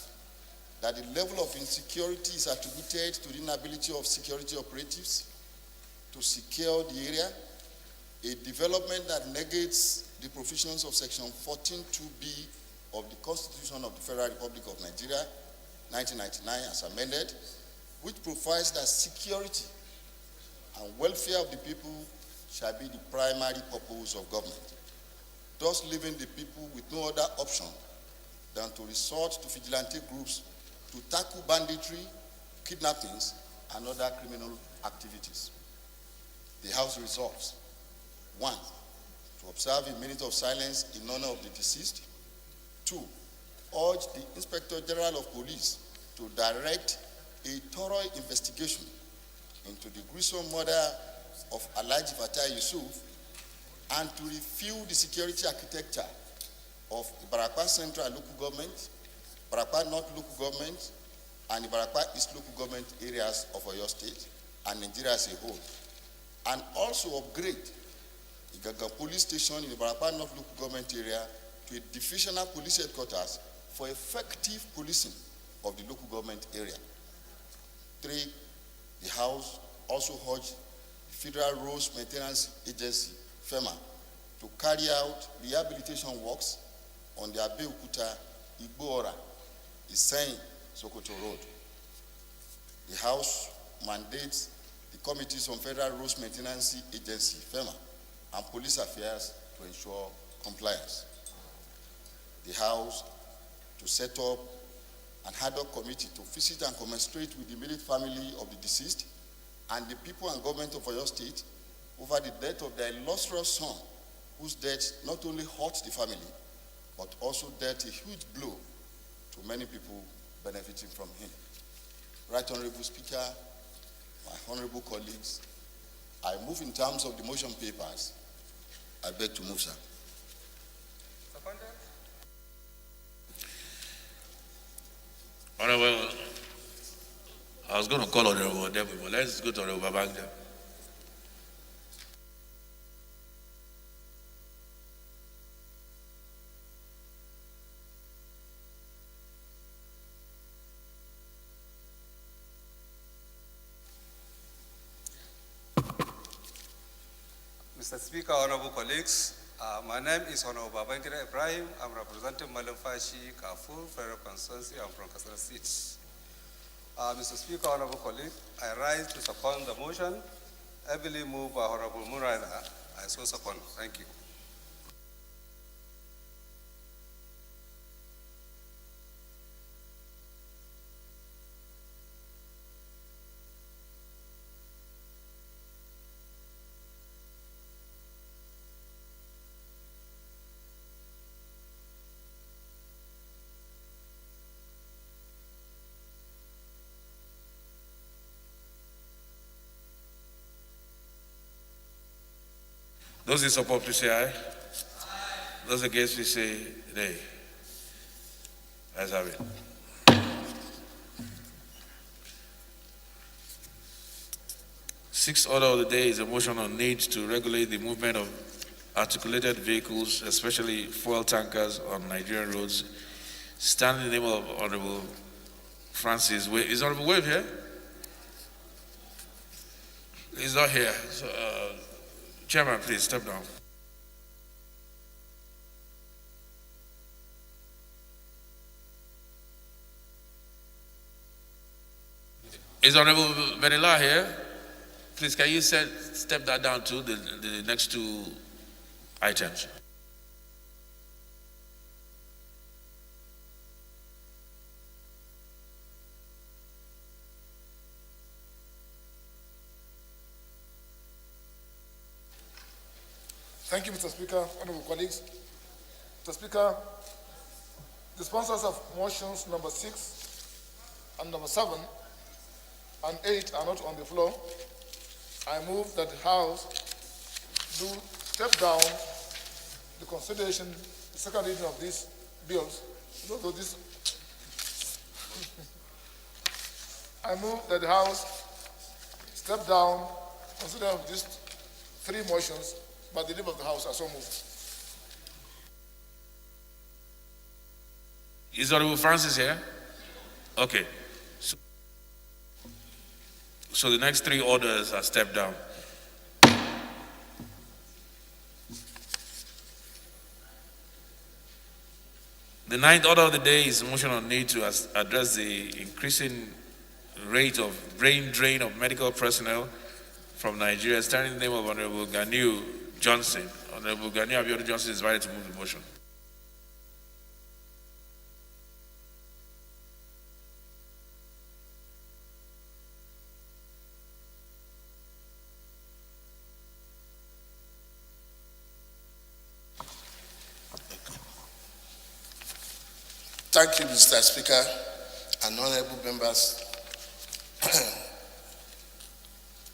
[SPEAKER 10] that the level of insecurity is attributed to the inability of security operatives to secure the area, a development that negates the provisions of Section 14(2)(b) of the Constitution of the Federal Republic of Nigeria, 1999, as amended, which provides that security and welfare of the people shall be the primary purpose of government, thus leaving the people with no other option than to resort to vigilante groups to tackle banditry, kidnappings, and other criminal activities. The House resolves: 1, to observe a minute of silence in honor of the deceased. 2, urge the Inspector General of Police to direct a thorough investigation into the gruesome murder of Alhaji Fatai Yusuf and to review the security architecture of Barakwa Central Local Government, Barakwa North Local Government, and the Barakwa East Local Government areas of Oyo State and Nigeria as a whole, and also upgrade the Gaga Police Station in the Barakwa North Local Government area to a divisional police headquarters for effective policing of the local government area. 3, the House also urged the Federal Roads Maintenance Agency, FEMA, to carry out rehabilitation works on the Abeokuta, Igbora, Isenyi, Sokoto Road. The House mandates the Committees on Federal Roads Maintenance Agency, FEMA, and Police Affairs to ensure compliance. The House to set up an ad hoc committee to visit and commiserate with the immediate family of the deceased and the people and government of Oyo State over the death of their illustrious son, whose death not only hurt the family, but also dealt a huge blow to many people benefiting from him. Right Honorable Speaker, my honorable colleagues, I move in terms of the motion papers. I beg to move, sir.
[SPEAKER 1] Honorable, I was going to call Honorable Debo, but let's go to Honorable Babangida.
[SPEAKER 11] Mr. Speaker, honorable colleagues, my name is Honorable Babangida Ibrahim. I'm representing Malamfashi, Kafur, Federal Constituency. I'm from Kasara Seats. Mr. Speaker, honorable colleagues, I rise to second the motion, heavily moved by Honorable Muraida. I so second. Thank you.
[SPEAKER 1] Those in support, please say aye. Aye. Those against, please say nay. Let's have it. Sixth order of the day is a motion on need to regulate the movement of articulated vehicles, especially fuel tankers, on Nigerian roads. Stand in the name of Honorable Francis. Is Honorable Wave here? He's not here. So, Chairman, please step down. Is Honorable Benila here? Please, can you step that down to the next two items?
[SPEAKER 9] Thank you, Mr. Speaker, honorable colleagues. Mr. Speaker, the sponsors of motions number 6 and number 7 and 8 are not on the floor. I move that the House do step down the consideration, the second reading of these bills. I move that the House step down consideration of these 3 motions by the leave of the House. I so moved.
[SPEAKER 1] Is Honorable Francis here? Okay. So the next 3 orders are stepped down. The 9th order of the day is a motion on need to address the increasing rate of brain drain of medical personnel from Nigeria. Standing in the name of Honorable Ganiu Johnson. Honorable Ganiu Abiodun Johnson is invited to move the motion.
[SPEAKER 7] Thank you, Mr. Speaker and honorable members.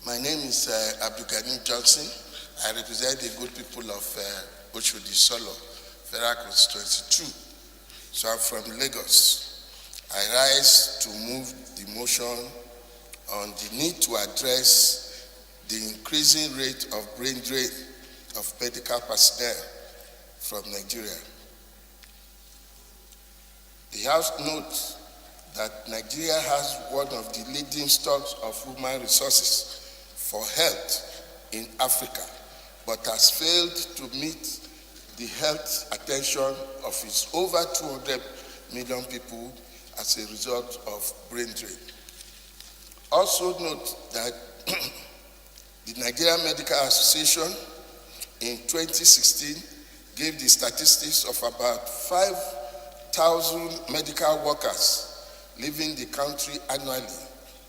[SPEAKER 7] My name is Abdulkarim Johnson. I represent the good people of Oshodi Solo, Federal Constituency 2. So I'm from Lagos. I rise to move the motion on the need to address the increasing rate of brain drain of medical personnel from Nigeria. The House notes that Nigeria has one of the leading stocks of human resources for health in Africa, but has failed to meet the health attention of its over 200 million people as a result of brain drain. Also note that the Nigerian Medical Association in 2016 gave the statistics of about 5,000 medical workers leaving the country annually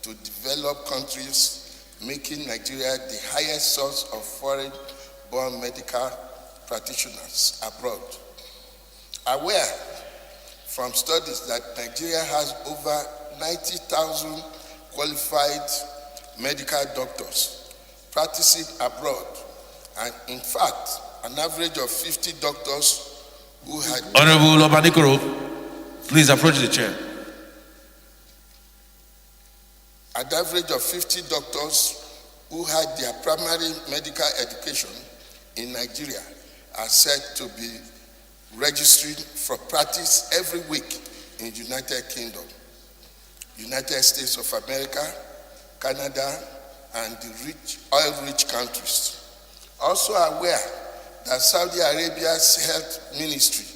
[SPEAKER 7] to developed countries making Nigeria the highest source of foreign-born medical practitioners abroad. Aware from studies that Nigeria has over 90,000 qualified medical doctors practicing abroad, and in fact, an average of 50 doctors who had...
[SPEAKER 1] Honorable Obanikoro, please approach the chair.
[SPEAKER 7] An average of 50 doctors who had their primary medical education in Nigeria are said to be registered for practice every week in United Kingdom, United States of America, Canada, and the oil-rich countries. Also aware that Saudi Arabia's health ministry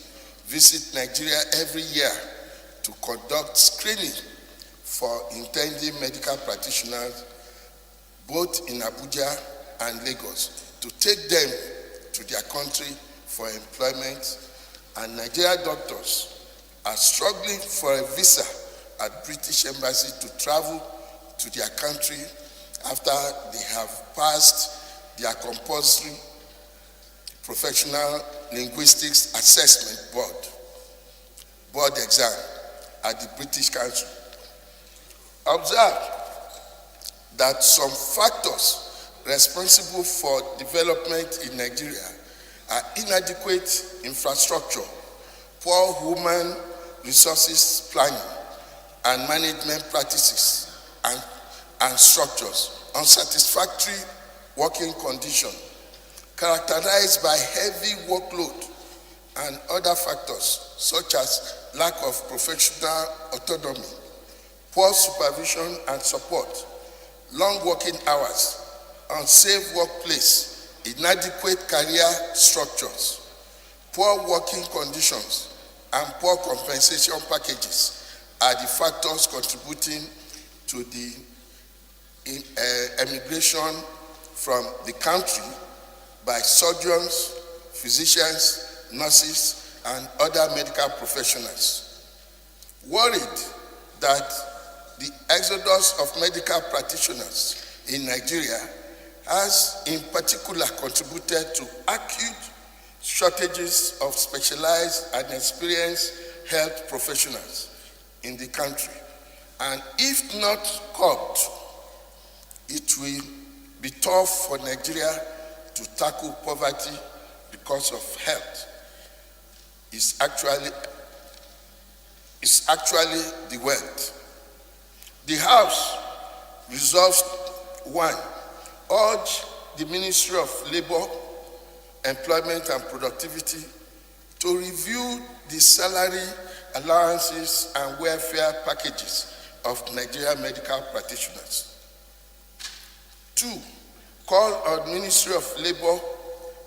[SPEAKER 7] visits Nigeria every year to conduct screening for intending medical practitioners both in Abuja and Lagos to take them to their country for employment, and Nigerian doctors are struggling for a visa at British Embassy to travel to their country after they have passed their compulsory professional linguistics assessment board exam at the British Council. Observe that some factors responsible for development in Nigeria are inadequate infrastructure, poor human resources planning and management practices and structures, unsatisfactory working conditions, characterized by heavy workload and other factors such as lack of professional autonomy, poor supervision and support, long working hours, unsafe workplace, inadequate career structures, poor working conditions, and poor compensation packages are the factors contributing to the emigration from the country by surgeons, physicians, nurses, and other medical professionals. Worried that the exodus of medical practitioners in Nigeria has in particular contributed to acute shortages of specialized and experienced health professionals in the country. And if not curbed, it will be tough for Nigeria to tackle poverty because of health. It's actually the wealth. The House resolves 1, urge the Ministry of Labor, Employment and Productivity to review the salary allowances and welfare packages of Nigerian medical practitioners. 2, call on Ministry of Labor,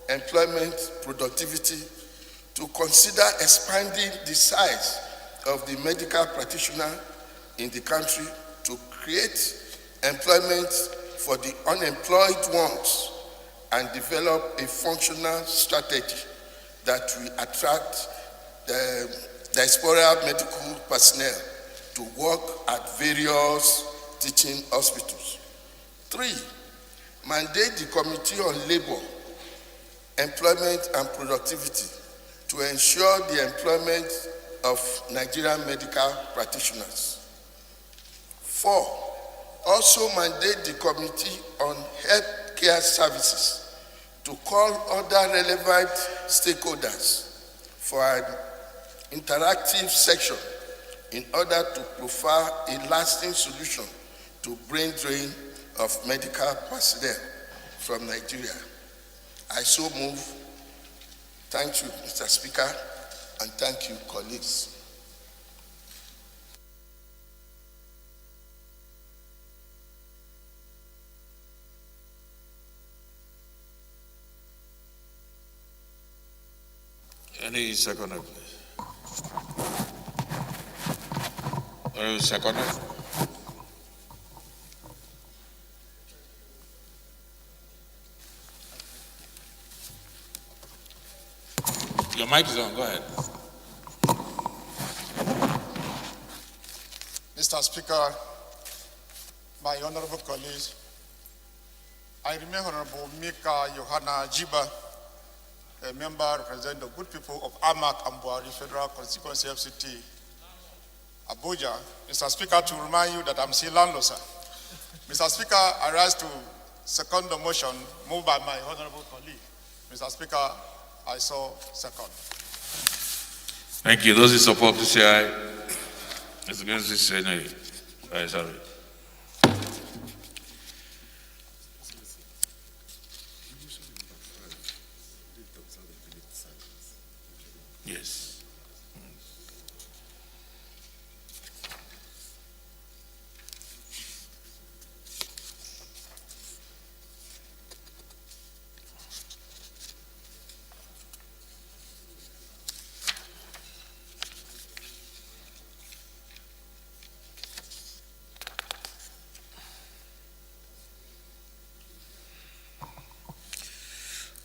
[SPEAKER 7] Employment, Productivity to consider expanding the size of the medical practitioner in the country to create employment for the unemployed ones and develop a functional strategy that will attract the diaspora medical personnel to work at various teaching hospitals. 3, mandate the Committee on Labor, Employment and Productivity to ensure the employment of Nigerian medical practitioners. 4, also mandate the Committee on Health Care Services to call other relevant stakeholders for an interactive session in order to provide a lasting solution to brain drain of medical personnel from Nigeria. I so move. Thank you, Mr. Speaker, and thank you, colleagues.
[SPEAKER 1] Any seconder, please? Any seconder? Your mic is on, go ahead.
[SPEAKER 2] Mr. Speaker, my honorable colleagues,
[SPEAKER 12] I remain Honorable Mika Johanna Jiba, a member representing the good people of Amak and Buhari Federal Constituency FCT, Abuja. Mr. Speaker, to remind you that I'm still landlord, sir. Mr. Speaker, I rise to second the motion moved by my honorable colleague. Mr. Speaker, I so second.
[SPEAKER 1] Thank you. Those in support, please say aye. Those against, please say nay. Aye, sorry. Yes.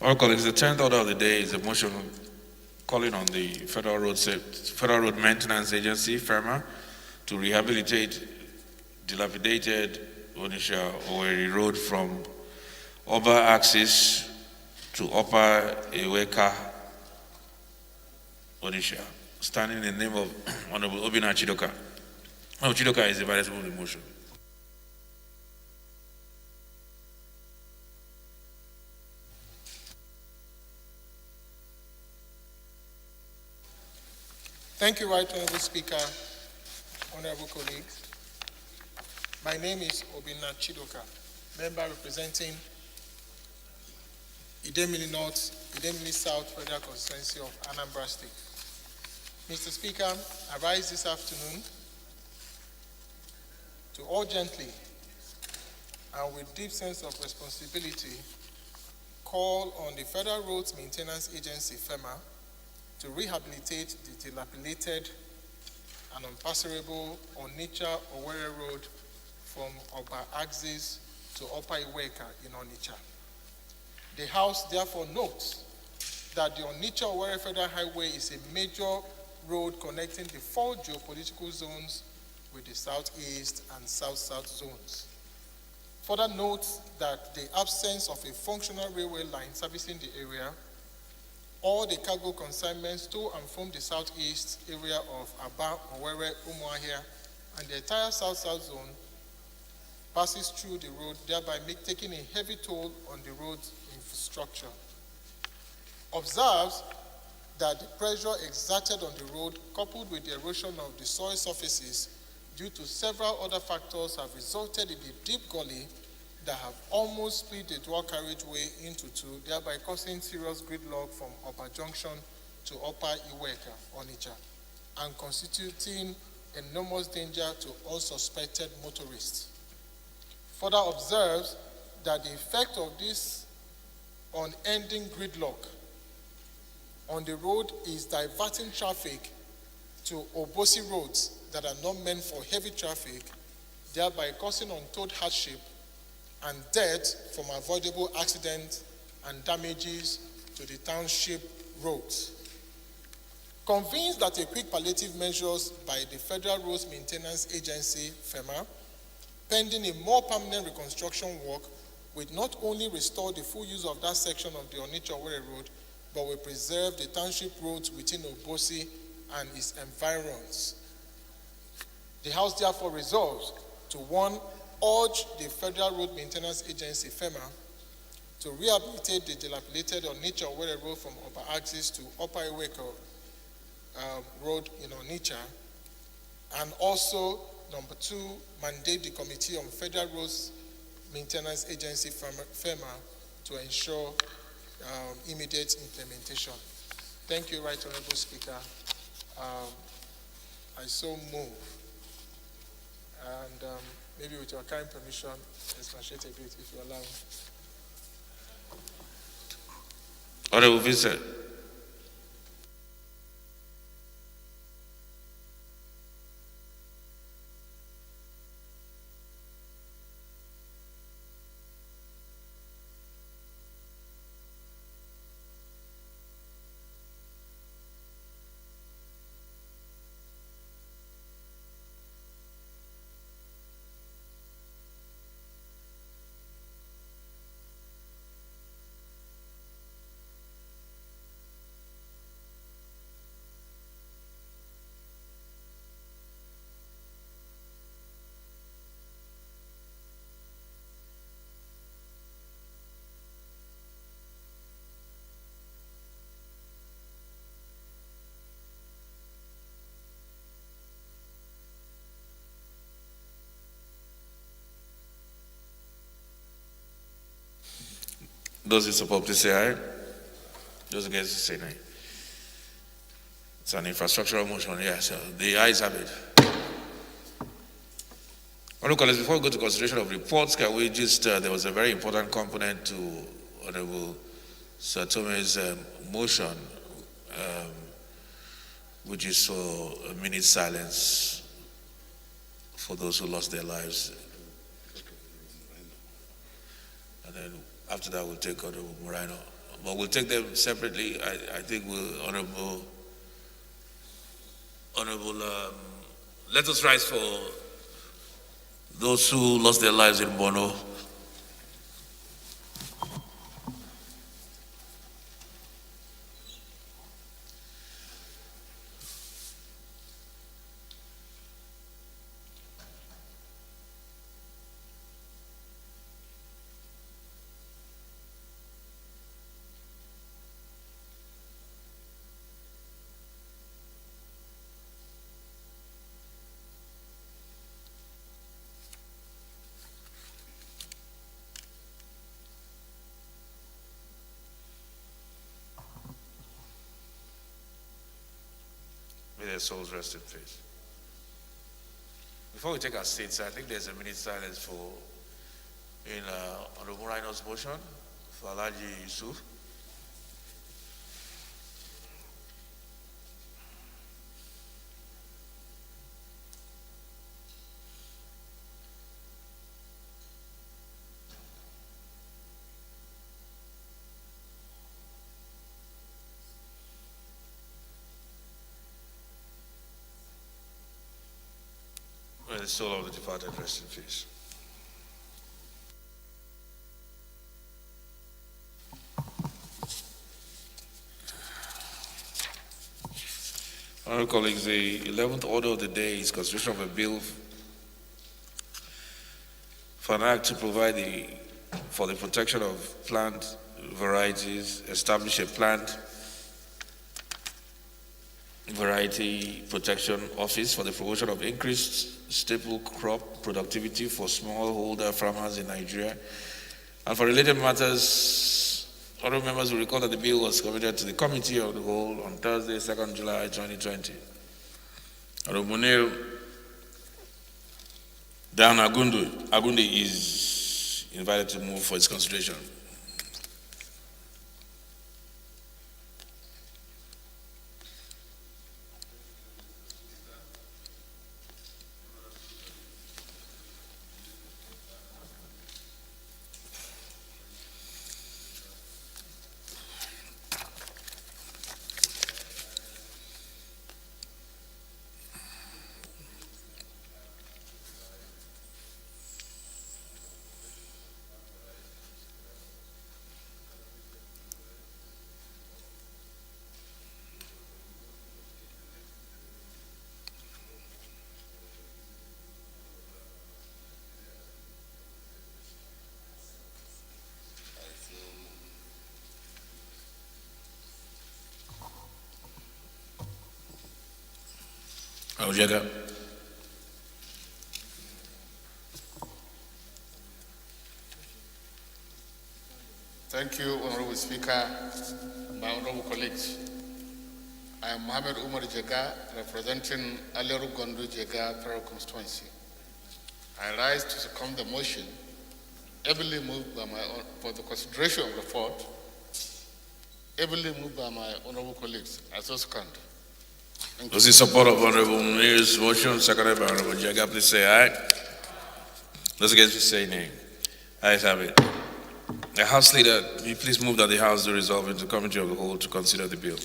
[SPEAKER 1] All colleagues, the 10th order of the day is a motion calling on the Federal Road Maintenance Agency, FEMA, to rehabilitate dilapidated Onisha Oweri Road from Oba axis to Upper Eweka Onisha, standing in the name of Honorable Obina Chidoka. Honorable Chidoka is the vice of the motion.
[SPEAKER 9] Thank you, Right Honorable Speaker, honorable colleagues. My name is Obina Chidoka, member representing Idemili North, Idemili South Federal Constituency of Anambra State. Mr. Speaker, I rise this afternoon to urgently and with deep sense of responsibility call on the Federal Roads Maintenance Agency, FEMA, to rehabilitate the dilapidated and unpassable Onitsha Owerri Road from Oba axis to Upper Eweka in Onitsha. The House therefore notes that the Onitsha Owerri Federal Highway is a major road connecting the 4 geopolitical zones with the southeast and south-south zones. Further notes that the absence of a functional railway line servicing the area, all the cargo consignments to and from the southeast area of Aba, Owerri, Umuahia, and the entire south-south zone passes through the road, thereby taking a heavy toll on the road's infrastructure. Observes that the pressure exerted on the road, coupled with the erosion of the soil surfaces due to several other factors, have resulted in a deep gully that have almost split the dual carriageway into 2, thereby causing serious gridlock from Upper Junction to Upper Eweka, Onitsha, and constituting enormous danger to all suspected motorists. Further observes that the effect of this unending gridlock on the road is diverting traffic to Obosi roads that are not meant for heavy traffic, thereby causing untold hardship and death from avoidable accidents and damages to the township roads. Convinced that a quick palliative measures by the Federal Roads Maintenance Agency, FEMA, pending a more permanent reconstruction work, will not only restore the full use of that section of the Onitsha Owerri Road, but will preserve the township roads within Obosi and its environs. The House therefore resolves to, 1, urge the Federal Road Maintenance Agency, FEMA, to rehabilitate the dilapidated Onitsha Owerri Road from Upper Axis to Upper Eweka Road in Onitsha, and also, number 2, mandate the Committee on Federal Roads Maintenance Agency, FEMA, to ensure immediate implementation. Thank you, Right Honorable Speaker. I so move. And maybe with your kind permission, expatiate a bit, if you allow me.
[SPEAKER 1] Honorable Vincent. Those in support, please say aye. Those against, say nay. It's an infrastructural motion, yes. So the ayes have it. Honorable colleagues, before we go to consideration of reports, can we just, there was a very important component to Honorable Sir Tome's motion, which is for a minute silence for those who lost their lives. And then after that, we'll take Honorable Moreno. But we'll take them separately. I think we'll, Honorable, let us rise for those who lost their lives in Bono. May their souls rest in peace. Before we take our seats, I think there's a minute silence for Honorable Moreno's motion for Alhaji Yusuf. May the soul of the departed rest in peace. Honourable colleagues, the 11th order of the day is consideration of a bill for an act to provide for the protection of plant varieties, establish a plant variety protection office for the promotion of increased staple crop productivity for smallholder farmers in Nigeria. And for related matters, honourable members will recall that the bill was committed to the Committee of the Whole on Thursday, 2nd July 2020. Honourable Munir Dan Agundi is invited to move for its consideration. Ojeda.
[SPEAKER 13] Thank you, Honorable Speaker, my honorable colleagues. I am Mohamed Umar Jega, representing Aleru Gondu Jega Federal Constituency. I rise to second the motion, ably moved by for the consideration of the report, ably moved by my honorable colleagues. I so second.
[SPEAKER 1] Those in support of Honorable Munir's motion, seconded by Honorable Jega, please say aye. Those against, please say nay. Ayes have it. The House Leader, will you please move that the House do resolve into the Committee of the Whole to consider the bill.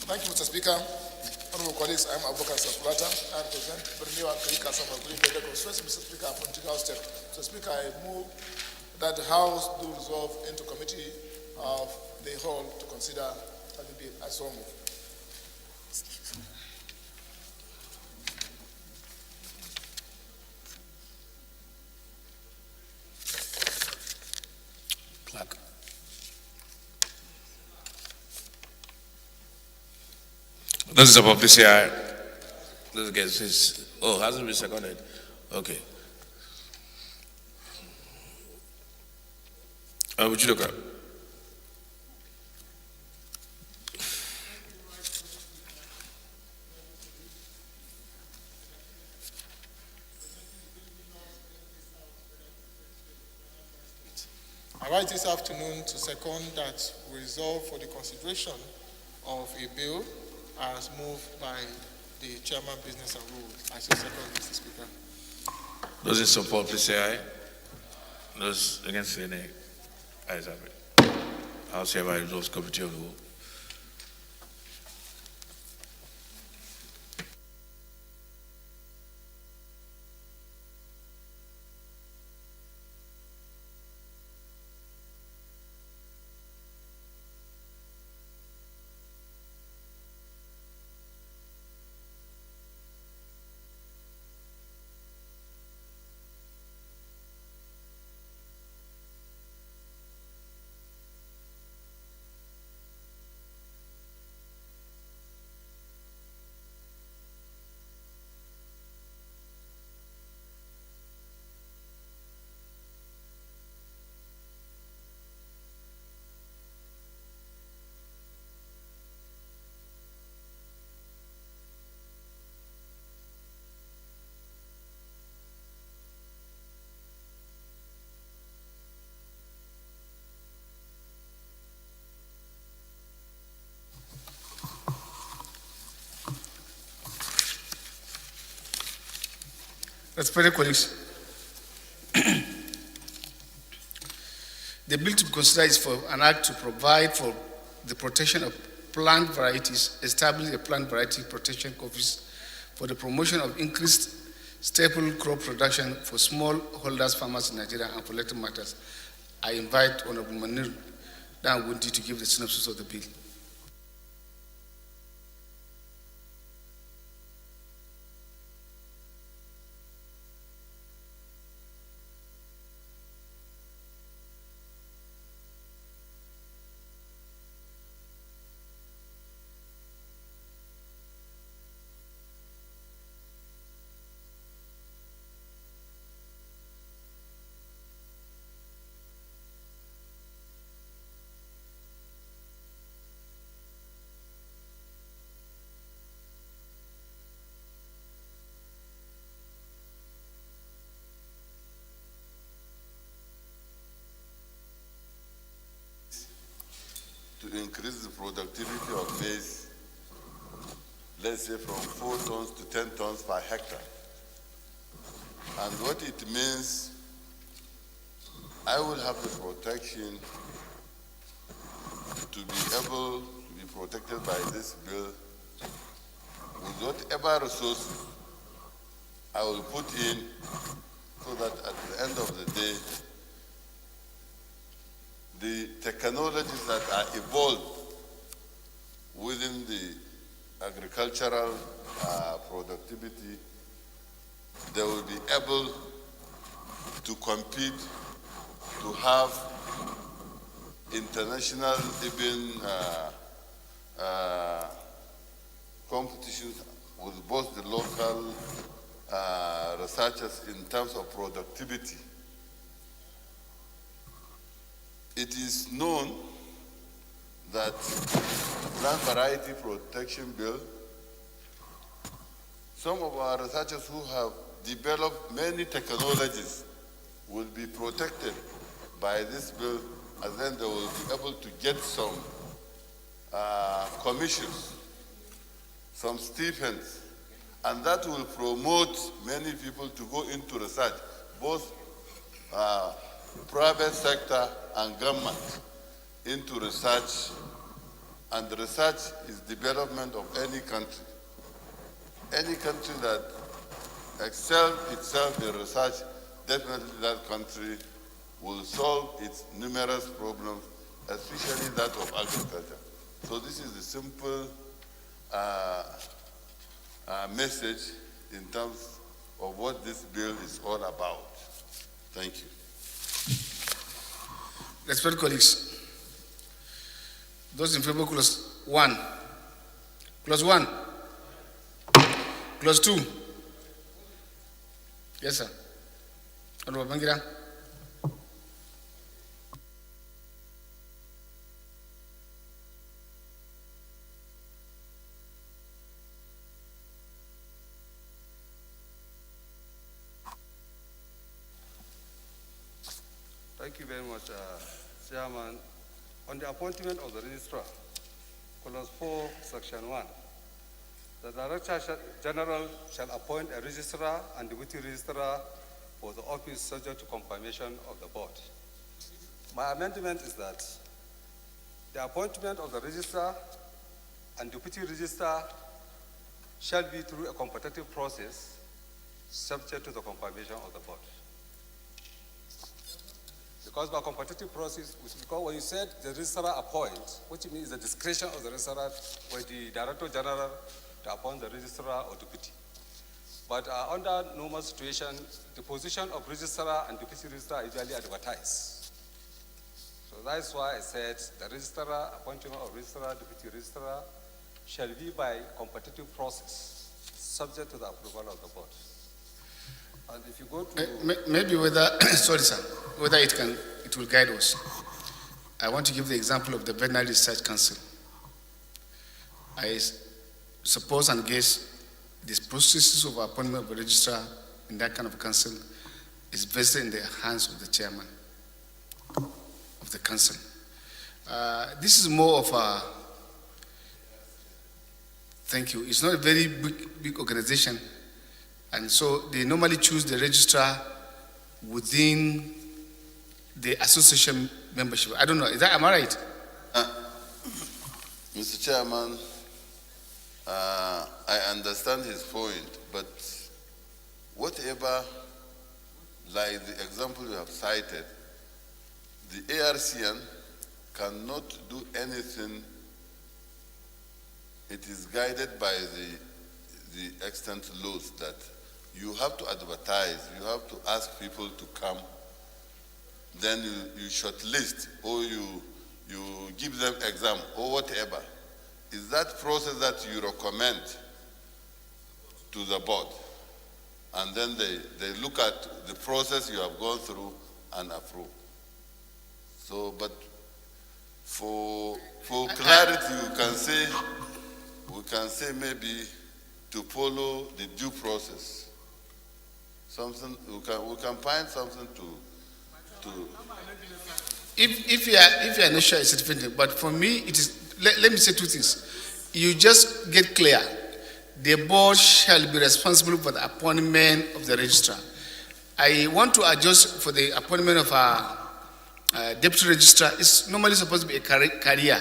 [SPEAKER 2] Thank you, Mr. Speaker. Honorable colleagues, I am Abubakar Sakulata. I represent Berniwa Karika Samaguri Federal Constituency, Mr. Speaker, from Jigawa State. Mr. Speaker, I move that the House do resolve into Committee of the Whole to consider the bill. I so move.
[SPEAKER 1] Those in support, please say aye. Those against, please. Oh, hasn't been seconded. Okay. Would you look up?
[SPEAKER 9] I rise this afternoon to second that we resolve for the consideration of a bill as moved by the Chairman Business and Rules. I so second, Mr. Speaker.
[SPEAKER 1] Those in support, please say aye. Those against, say nay. Ayes have it. House hereby resolves committee of the whole.
[SPEAKER 14] Respected colleagues, the bill to be considered is for an act to provide for the protection of plant varieties, establish a plant variety protection office for the promotion of increased staple crop production for smallholders farmers in Nigeria and for related matters. I invite Honorable Manir Dangundi to give the synopsis of the bill.
[SPEAKER 15] To increase the productivity of maize, let's say from 4 tons to 10 tons per hectare. And what it means, I will have the protection to be able to be protected by this bill with whatever resources I will put in, so that at the end of the day, the technologies that are evolved within the agricultural productivity, they will be able to compete, to have international even competitions with both the local researchers in terms of productivity. It is known that plant variety protection bill, some of our researchers who have developed many technologies will be protected by this bill, and then they will be able to get some commissions, some stipends, and that will promote many people to go into research, both private sector and government, into research. And research is development of any country. Any country that excels itself in research, definitely that country will solve its numerous problems, especially that of agriculture. So this is the simple message in terms of what this bill is all about. Thank you.
[SPEAKER 14] Respected colleagues, those in favor, clause 1. Clause 1. Clause 2. Yes, sir. Honorable Bangira.
[SPEAKER 11] Thank you very much, Chairman. On the appointment of the registrar, Clause 4, Section 1, the Director General shall appoint a registrar and deputy registrar for the office subject to confirmation of the board. My amendment is that the appointment of the registrar and deputy registrar shall be through a competitive process subject to the confirmation of the board. Because by competitive process, because when you said the registrar appoint, which means the discretion of the registrar or the Director General to appoint the registrar or deputy. But under normal situation, the position of registrar and deputy registrar is usually advertised. So that's why I said the registrar, appointment of registrar, deputy registrar, shall be by competitive process, subject to the approval of the board. And if you go to
[SPEAKER 14] Maybe whether, sorry sir, whether it will guide us. I want to give the example of the Veterinary Research Council. I suppose and guess these processes of appointment of a registrar in that kind of council is vested in the hands of the chairman of the council. This is more of a, thank you, it's not a very big organization, and so they normally choose the registrar within the association membership. I don't know, am I right?
[SPEAKER 15] Mr. Chairman, I understand his point, but whatever, like the example you have cited, the ARCN cannot do anything. It is guided by the extant laws that you have to advertise, you have to ask people to come, then you shortlist or you give them exam or whatever. Is that process that you recommend to the board? And then they look at the process you have gone through and approve. So, but for clarity, we can say maybe to follow the due process. Something we can find something to.
[SPEAKER 14] If you are not sure it's different, but for me it is. Let me say two things. You just get clear. The board shall be responsible for the appointment of the registrar. I want to adjust for the appointment of a deputy registrar. It's normally supposed to be a career.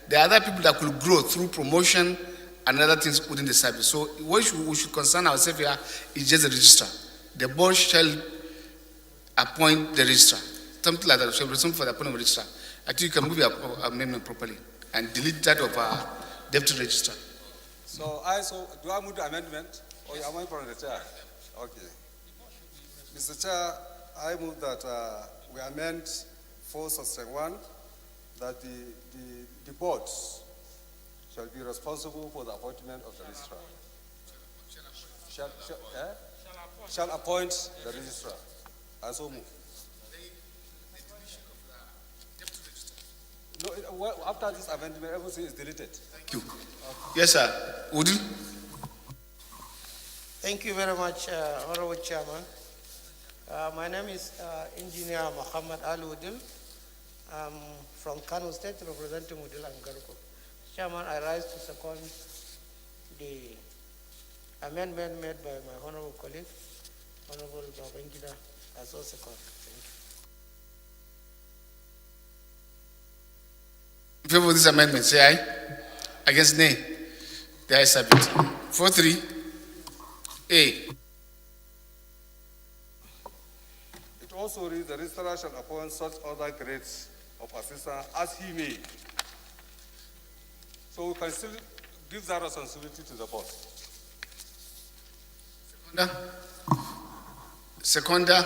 [SPEAKER 14] There are other people that could grow through promotion and other things within the service. So what we should concern ourselves here is just the registrar. The board shall appoint the registrar. Something like that shall be responsible for the appointment of the registrar. I think you can move your amendment properly and delete that of deputy registrar.
[SPEAKER 11] So do I move the amendment or am I from the chair? Okay. Mr. Chair, I move that we amend 4 Section 1 that the boards shall be responsible for the appointment of the registrar. Shall appoint the registrar. I so move. No, after this amendment, everything is deleted.
[SPEAKER 14] Thank you. Yes, sir. Udil?
[SPEAKER 16] Thank you very much, Honorable Chairman. My name is Engineer Muhammad Ali Udil. I'm from Kano State, representing Udil and Garko. Chairman, I rise to second the amendment made by my honorable colleague, Honorable Babangida, as also second. Thank you.
[SPEAKER 14] In favor of this amendment, say aye. Against nay. The ayes have it. 4.3.
[SPEAKER 11] It also reads the registrar shall appoint such other grades of assistant as he may. So we can still give that responsibility to the board.
[SPEAKER 14] Seconder.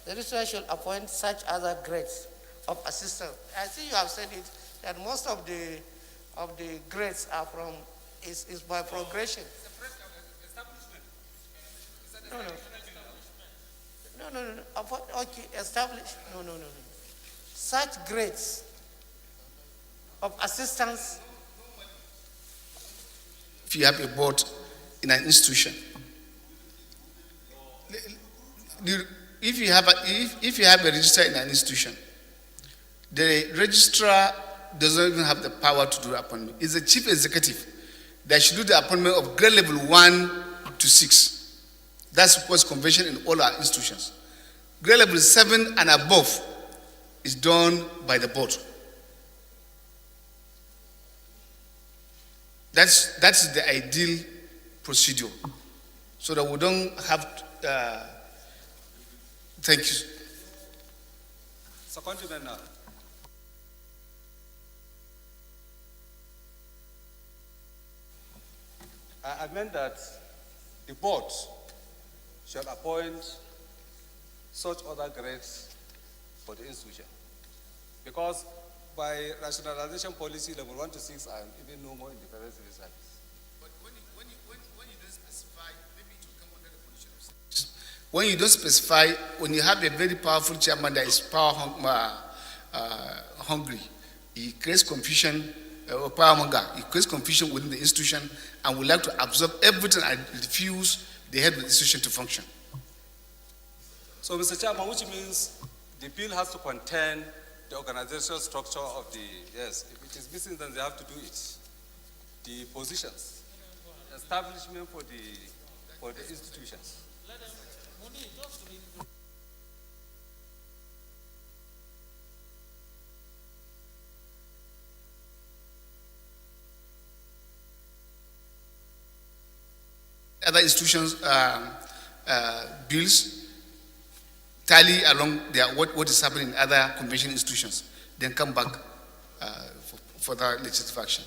[SPEAKER 16] the registrar should appoint such other grades of assistant. I think you have said it, that most of the grades are from, is by progression. No, no. Okay, establish. No. Such grades of assistants.
[SPEAKER 14] If you have a board in an institution, if you have a registrar in an institution, the registrar does not even have the power to do the appointment. It's the chief executive that should do the appointment of grade level 1 to 6. That's what's convention in all our institutions. Grade level 7 and above is done by the board. That's the ideal procedure, so that we don't have. Thank you.
[SPEAKER 11] Secondment now. I meant that the board shall appoint such other grades for the institution, because by rationalization policy, level 1 to 6 are even no more independent civil service.
[SPEAKER 14] But when you don't specify, maybe it will come under the condition of service. When you don't specify, when you have a very powerful chairman that is hungry, he creates confusion, or power monger, he creates confusion within the institution and would like to absorb everything and refuse the head of the institution to function.
[SPEAKER 11] So, Mr. Chairman, which means the bill has to contain the organizational structure of the, yes, if it is missing, then they have to do it. The positions, establishment for the institutions.
[SPEAKER 14] Other institutions' bills tally along what is happening in other convention institutions, then come back for that legislative action.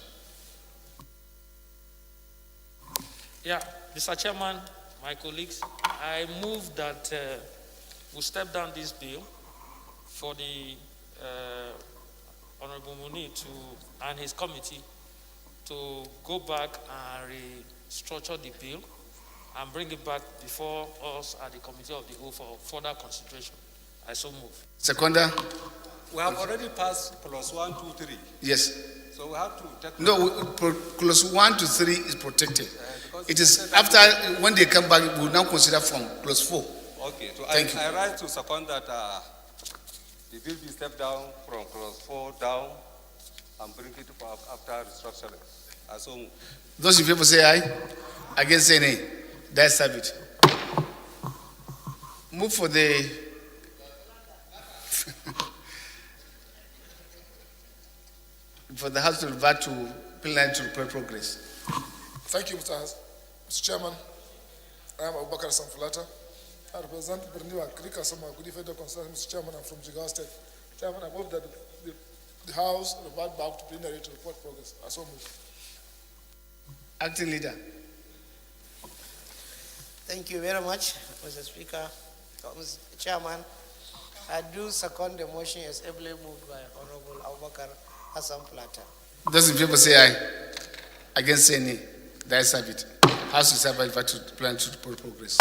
[SPEAKER 6] Yeah, Mr. Chairman, my colleagues, I move that we step down this bill for the Honorable Muni and his committee to go back and restructure the bill and bring it back before us at the Committee of the Whole for further consideration. I so move.
[SPEAKER 14] Seconder?
[SPEAKER 11] We have already passed clause 1, 2, 3.
[SPEAKER 14] Yes.
[SPEAKER 11] So we have to take...
[SPEAKER 14] No, clause 1 to 3 is protected. It is after, when they come back, we will now consider from clause 4.
[SPEAKER 11] Okay, so
[SPEAKER 14] Thank you.
[SPEAKER 11] I write to second that the bill be stepped down from clause 4 down and bring it after restructuring. I so move.
[SPEAKER 14] Those in favor say aye. Against say nay. That's have it. Move for the for the House to revert to plenary to report progress.
[SPEAKER 2] Thank you, Mr. Chairman. I am Abubakar Samfulata. I represent Berniwa Krika Sama Good Federal Concern, Mr. Chairman. I'm from Jigawa State. Chairman, I move that the House revert back to plenary to report progress. I so move.
[SPEAKER 14] Acting Leader.
[SPEAKER 16] Thank you very much, Mr. Speaker. Mr. Chairman, I do second the motion as ably moved by Honorable Abubakar Hassan Plata.
[SPEAKER 14] Those in favor say aye. Against say nay. That's have it. House is revert to plenary to report progress.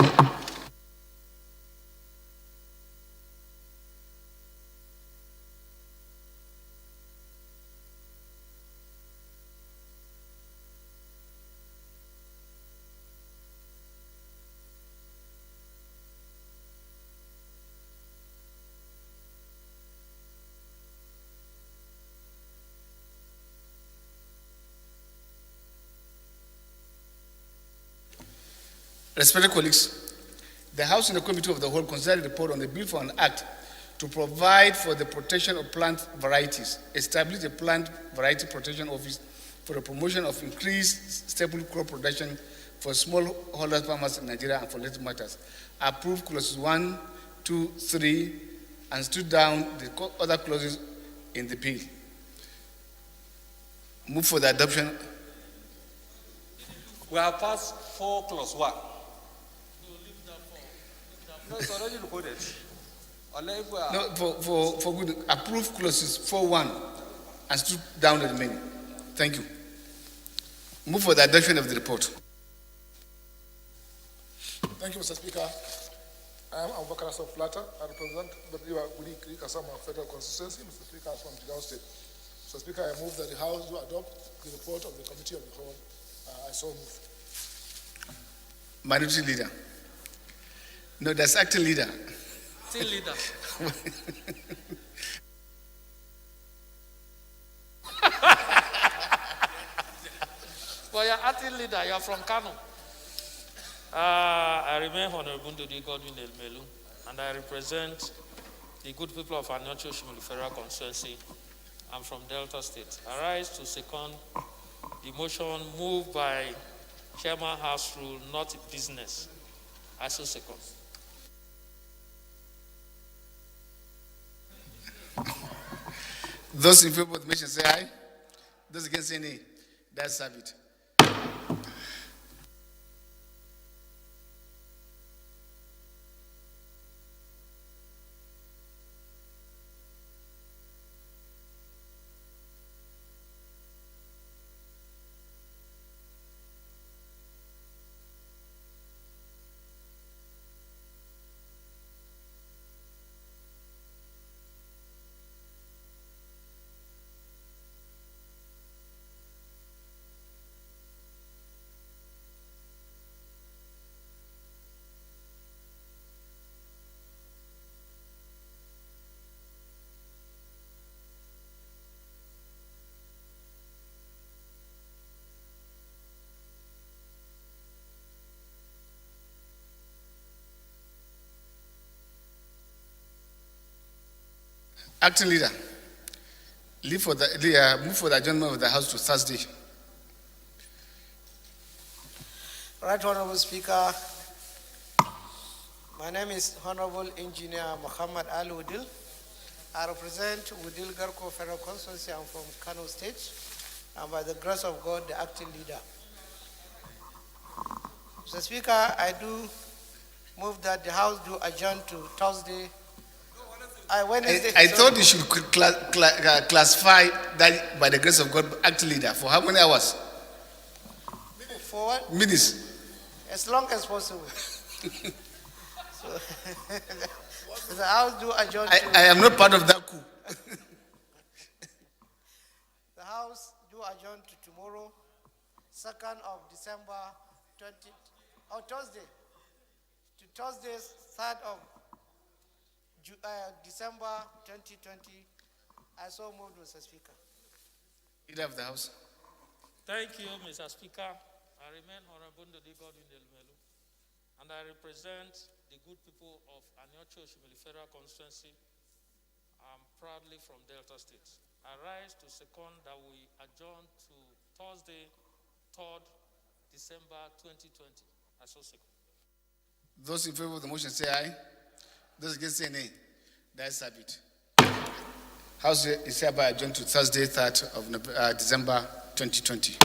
[SPEAKER 14] Respected colleagues, the House and the Committee of the Whole considered a report on the bill for an act to provide for the protection of plant varieties, establish a plant variety protection office for the promotion of increased staple crop production for smallholder farmers in Nigeria and for related matters, approve clauses 1, 2, 3, and stood down the other clauses in the bill. Move for the adoption.
[SPEAKER 11] We have passed 4 clause 1. No, it's already recorded.
[SPEAKER 14] No, for good, approve clauses 4.1 and strip down the remaining. Thank you. Move for the adoption of the report.
[SPEAKER 9] Thank you, Mr. Speaker. I am Abubakar Plata. I represent the Guri Kasama Federal Constituency. Mr. Speaker, I'm from Jigawa State. Mr. Speaker, I move that the House do adopt the report of the Committee of the Whole. I so move.
[SPEAKER 14] Minority Leader. No, that's acting leader.
[SPEAKER 4] Acting leader. For your acting leader, you are from Kano. I remain Honorable Ndudi Godwin Elmelu, and I represent the good people of Anyocho Shimulu Federal Constituency. I'm from Delta State. I rise to second the motion moved by Chairman House Rule, not business. I so second.
[SPEAKER 14] Those in favor of the motion say aye. Those against say nay. That's have it. Acting leader, move for the adjournment of the House to Thursday.
[SPEAKER 16] Right, Honorable Speaker. My name is Honorable Engineer Muhammad Ali Udil. I represent Udil Garko Federal Constituency. I'm from Kano State. And by the grace of God, the acting leader. Mr. Speaker, I do move that the House do adjourn to Thursday. Wednesday.
[SPEAKER 14] I thought you should classify that by the grace of God, acting leader. For how many hours?
[SPEAKER 16] For what?
[SPEAKER 14] Minutes.
[SPEAKER 16] As long as possible. So, the House do adjourn
[SPEAKER 14] I am not part of that coup.
[SPEAKER 16] The House do adjourn to tomorrow, 2nd of December 20, or Thursday, to Thursday, 3rd of December 2020. I so moved, Mr. Speaker.
[SPEAKER 14] Leader of the House.
[SPEAKER 4] Thank you, Mr. Speaker. I remain Honorable Ndudi Godwin Elmelu, and I represent the good people of Anyocho Shimulu Federal Constituency. I'm proudly from Delta State. I rise to second that we adjourn to Thursday, 3rd December 2020. I so second.
[SPEAKER 14] Those in favor of the motion say aye. Those against say nay. That's have it. House is hereby adjourned to Thursday, 3rd of December 2020.